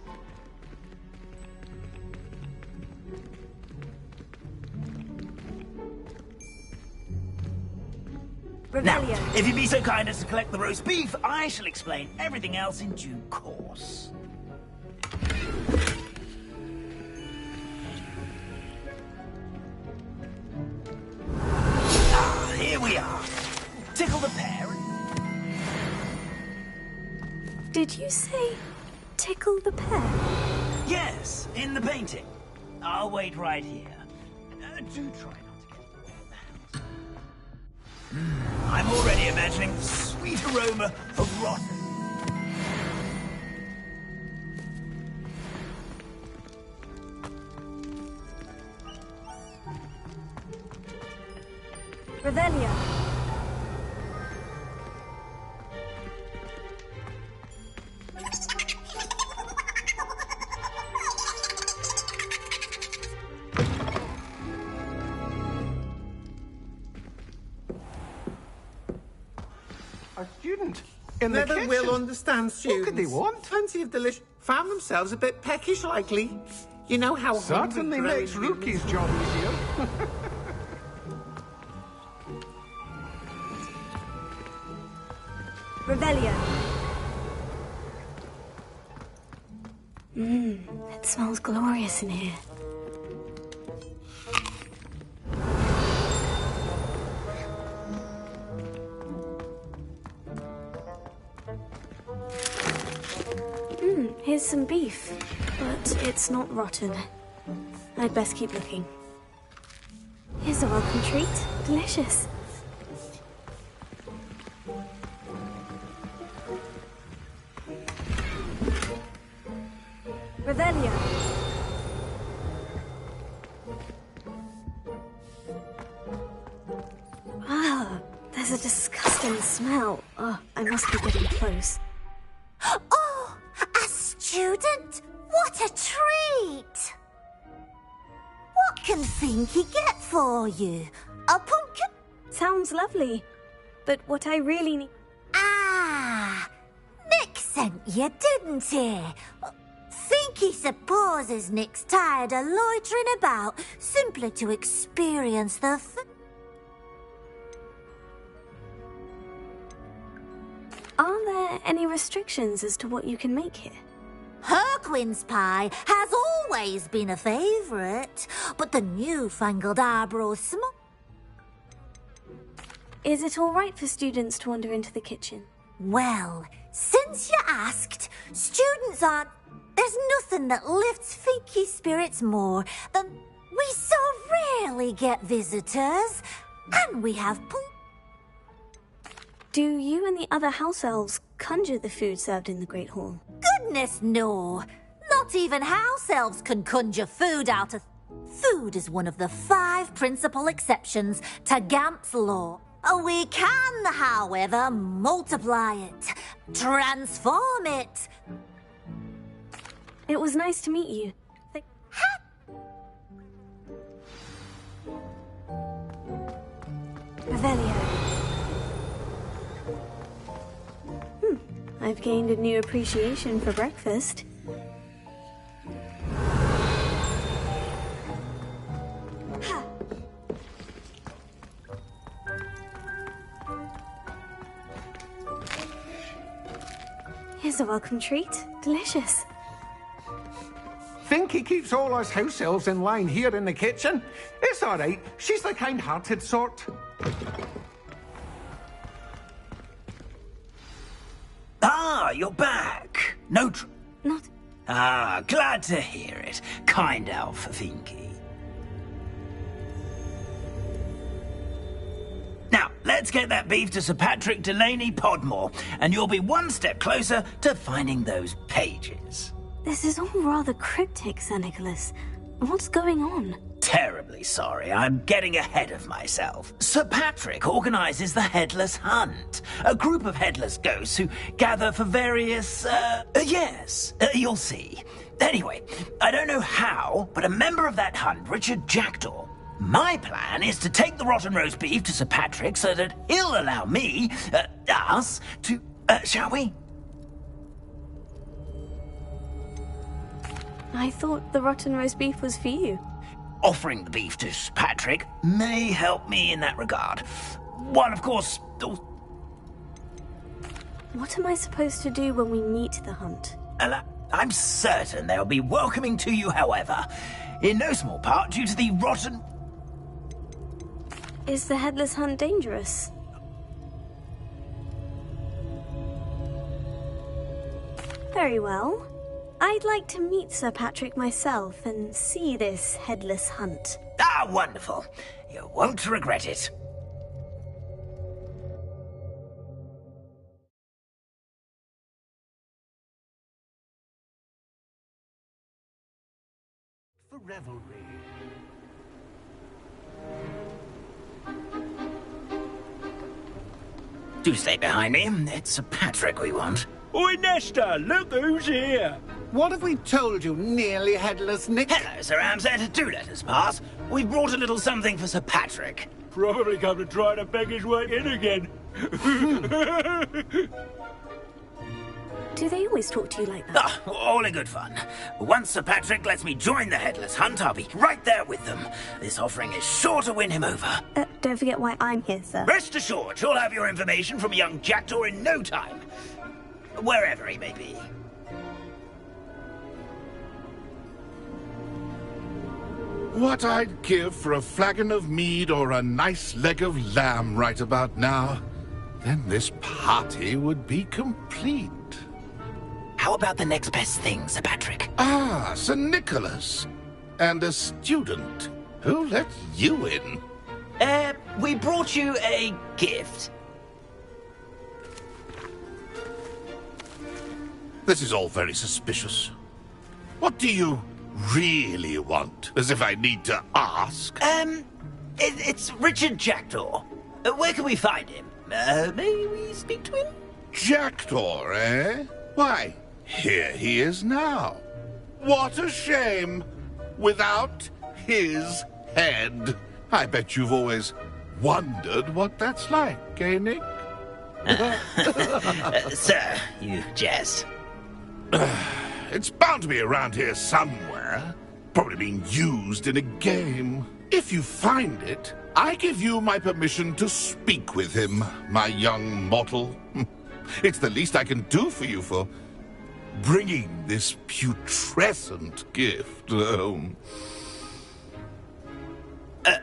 Now, Revelio. if you'd be so kind as to collect the roast beef, I shall explain everything else in due course. Ah, here we are. Tickle the pear. Did you say tickle the pear? Yes, in the painting. I'll wait right here. Do try not to get all the house. I'm already imagining the sweet aroma of rotten. Revelio. A student in the Never kitchen. will understand students. What could they want? Plenty of delicious. Found themselves a bit peckish, likely. You know how Certainly hungry makes growing Rookie's job easier. Revelio. It smells glorious in here. Here's some beef, but it's not rotten. I'd best keep looking. Here's a welcome treat. Delicious. Revelio. Ah, there's a disgusting smell. Oh, I must be getting close. Oh, a student? What a treat! What can Finky get for you? A pumpkin? Sounds lovely, but what I really need... Ah, Nick sent you, didn't he? Finky supposes Nick's tired of loitering about simply to experience the Are there any restrictions as to what you can make here? Harquin's pie has always been a favourite, but the newfangled Arborough smoke... Is it all right for students to wander into the kitchen? Well, since you asked, students aren't... There's nothing that lifts Finky's spirits more than we so rarely get visitors, and we have Do you and the other house elves conjure the food served in the Great Hall? Goodness, no. Not even house elves can conjure food out of... Food is one of the 5 principal exceptions to Gamp's law. We can, however, multiply it, transform it. It was nice to meet you. Revelio. I've gained a new appreciation for breakfast. Here's a welcome treat. Delicious. Think he keeps all us house elves in line here in the kitchen? It's all right. She's the kind-hearted sort. Ah, you're back. No Not... Ah, glad to hear it. Kind elf, Finky. Now, let's get that beef to Sir Patrick Delaney Podmore, and you'll be one step closer to finding those pages. This is all rather cryptic, Sir Nicholas. What's going on? Terribly sorry, I'm getting ahead of myself. Sir Patrick organises the Headless Hunt, a group of headless ghosts who gather for various, you'll see. Anyway, I don't know how, but a member of that hunt, Richard Jackdaw. My plan is to take the rotten roast beef to Sir Patrick so that he'll allow me, us, to, shall we? I thought the rotten roast beef was for you. Offering the beef to Sir Patrick may help me in that regard. While, of course, What am I supposed to do when we meet the hunt? I'm certain they'll be welcoming to you, however. In no small part due to the rotten... Is the headless hunt dangerous? Very well. I'd like to meet Sir Patrick myself and see this headless hunt. Ah, wonderful. You won't regret it. For revelry. Do stay behind me. It's Sir Patrick we want. Oi, Nesta, look who's here. What have we told you, nearly headless Nick? Hello, Sir Ramsay. Do let us pass. We've brought a little something for Sir Patrick. Probably come to try to beg his way in again. Do they always talk to you like that? Ah, all in good fun. Once Sir Patrick lets me join the headless hunt, I'll be right there with them. This offering is sure to win him over. Don't forget why I'm here, sir. Rest assured, you'll have your information from a young jackdaw in no time. Wherever he may be. What I'd give for a flagon of mead or a nice leg of lamb right about now. Then this party would be complete. How about the next best thing, Sir Patrick? Ah, Sir Nicholas. And a student. Who let you in? We brought you a gift. This is all very suspicious. What do you really want? As if I need to ask. It's Richard Jackdaw. Where can we find him? May we speak to him? Jackdaw, eh? Why, here he is now. What a shame. Without his head. I bet you've always wondered what that's like, eh, Nick? Sir, you jest. It's bound to be around here somewhere. Probably being used in a game. If you find it, I give you my permission to speak with him, my young mortal. It's the least I can do for you for bringing this putrescent gift home.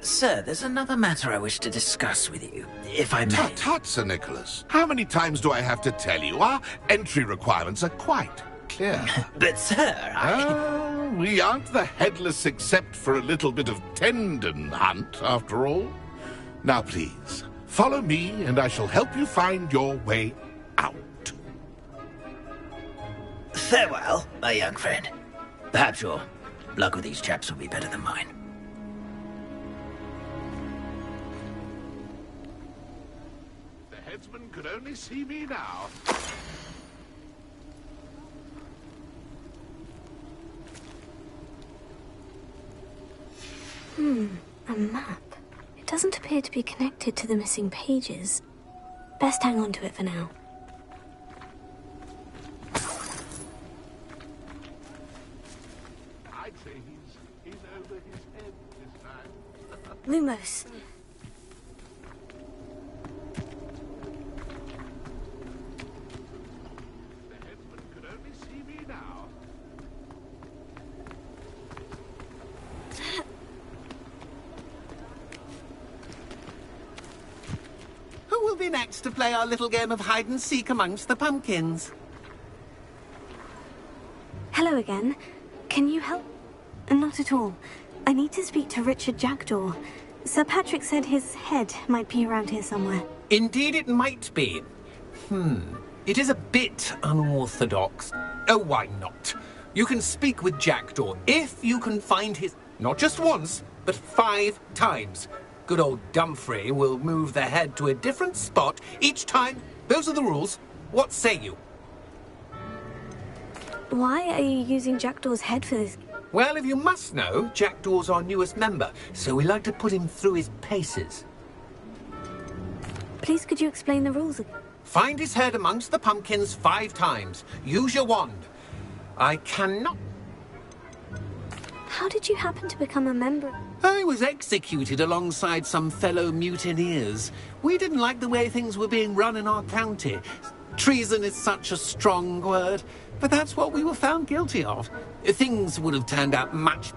Sir, there's another matter I wish to discuss with you, if I may. Tut, tut, Sir Nicholas. How many times do I have to tell you? Our entry requirements are quite clear. But, sir, we aren't the headless except for a little bit of tendon hunt, after all. Now, please, follow me, and I shall help you find your way out. Farewell, my young friend. Perhaps your luck with these chaps will be better than mine. The headsman could only see me now. A map. It doesn't appear to be connected to the missing pages. Best hang on to it for now. I'd say he's over his head this time. Lumos. The headsman could only see me now. Who will be next to play our little game of hide-and-seek amongst the pumpkins? Hello again. Can you help? Not at all. I need to speak to Richard Jackdaw. Sir Patrick said his head might be around here somewhere. Indeed it might be. It is a bit unorthodox. Oh, why not? You can speak with Jackdaw if you can find his... not just once, but 5 times. Good old Dumfrey will move the head to a different spot each time. Those are the rules. What say you? Why are you using Jackdaw's head for this? Well, if you must know, Jackdaw's our newest member, so we like to put him through his paces. Please, could you explain the rules again? Find his head amongst the pumpkins 5 times. Use your wand. I cannot... How did you happen to become a member? I was executed alongside some fellow mutineers. We didn't like the way things were being run in our county. Treason is such a strong word, but that's what we were found guilty of. Things would have turned out much...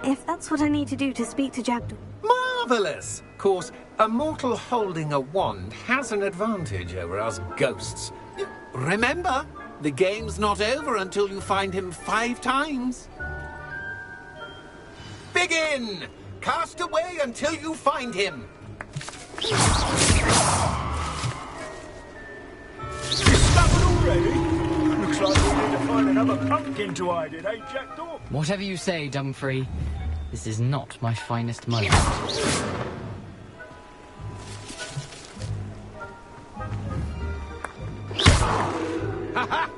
If that's what I need to do to speak to Jackdaw... Marvellous! Of course, a mortal holding a wand has an advantage over us ghosts. Remember, the game's not over until you find him 5 times. Begin! Cast away until you find him. Discovered already? Looks like we need to find another pumpkin to hide in, eh, Jackdaw? Whatever you say, Dumfrey. This is not my finest moment. Ha-ha!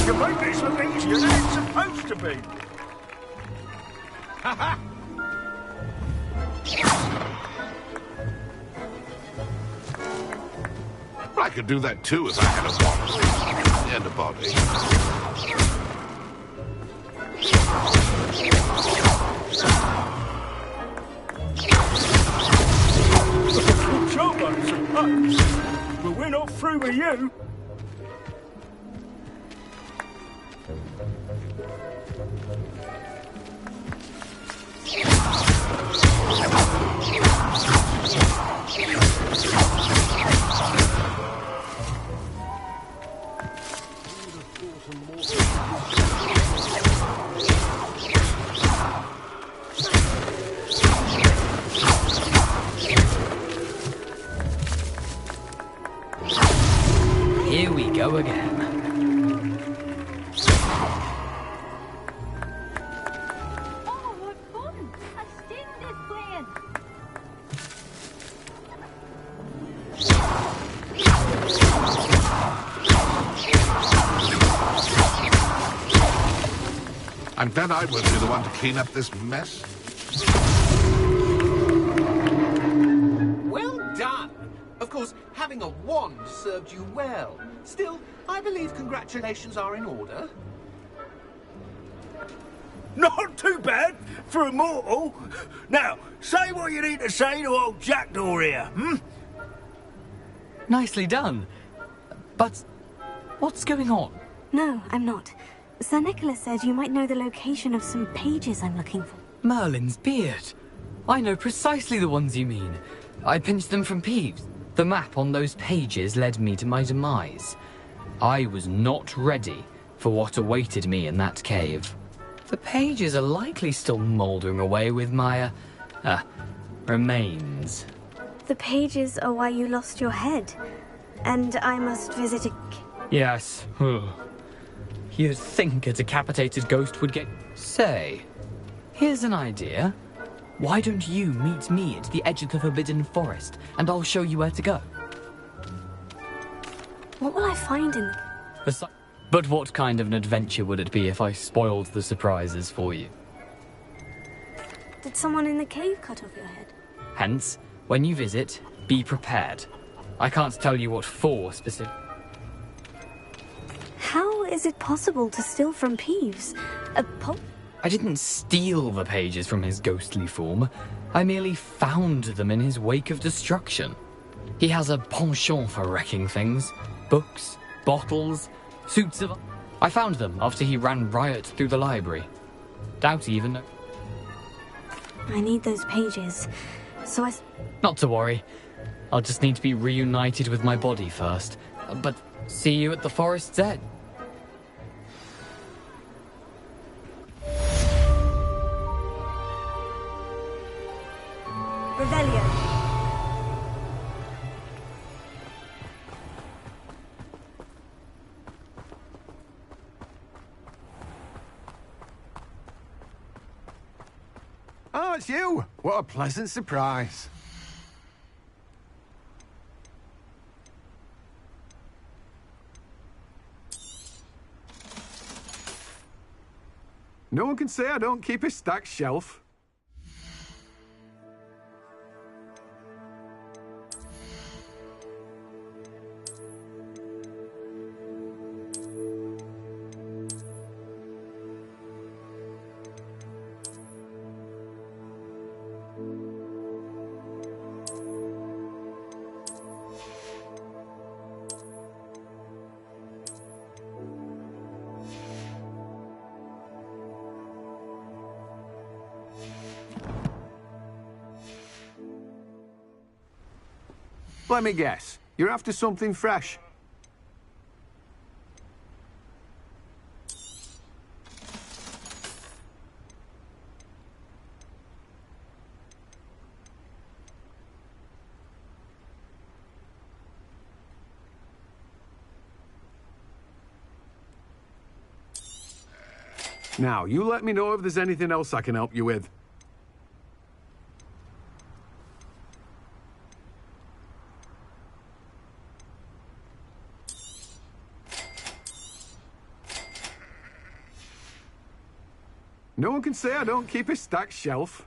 You make this look easier than it's supposed to be. Ha-ha! I could do that too if I had a body. And a body. Good job, I suppose. But we're not through with you. Here we go again. Oh, what fun! A stingless plan! I'm glad I won't be the one to clean up this mess. Well done! Of course, having a wand served you well. Still, I believe congratulations are in order. Not too bad for a mortal. Now, say what you need to say to old Jackdaw here, hmm? Nicely done. But what's going on? No, I'm not. Sir Nicholas said you might know the location of some pages I'm looking for. Merlin's beard. I know precisely the ones you mean. I pinched them from Peeves. The map on those pages led me to my demise. I was not ready for what awaited me in that cave. The pages are likely still mouldering away with my, remains. The pages are why you lost your head. And I must visit a... Yes. You'd think a decapitated ghost would get... Say, here's an idea. Why don't you meet me at the edge of the Forbidden Forest, and I'll show you where to go? What will I find in the... But what kind of an adventure would it be if I spoiled the surprises for you? Did someone in the cave cut off your head? Hence, when you visit, be prepared. I can't tell you what for specific... How is it possible to steal from Peeves? I didn't steal the pages from his ghostly form. I merely found them in his wake of destruction. He has a penchant for wrecking things. Books, bottles, suits of... I found them after he ran riot through the library. Doubt even... I need those pages, so I... Not to worry. I'll just need to be reunited with my body first. But see you at the forest's edge. Revelio. Oh, it's you! What a pleasant surprise. No one can say I don't keep a stacked shelf. Let me guess. You're after something fresh. Now, you let me know if there's anything else I can help you with. No one can say I don't keep a stacked shelf.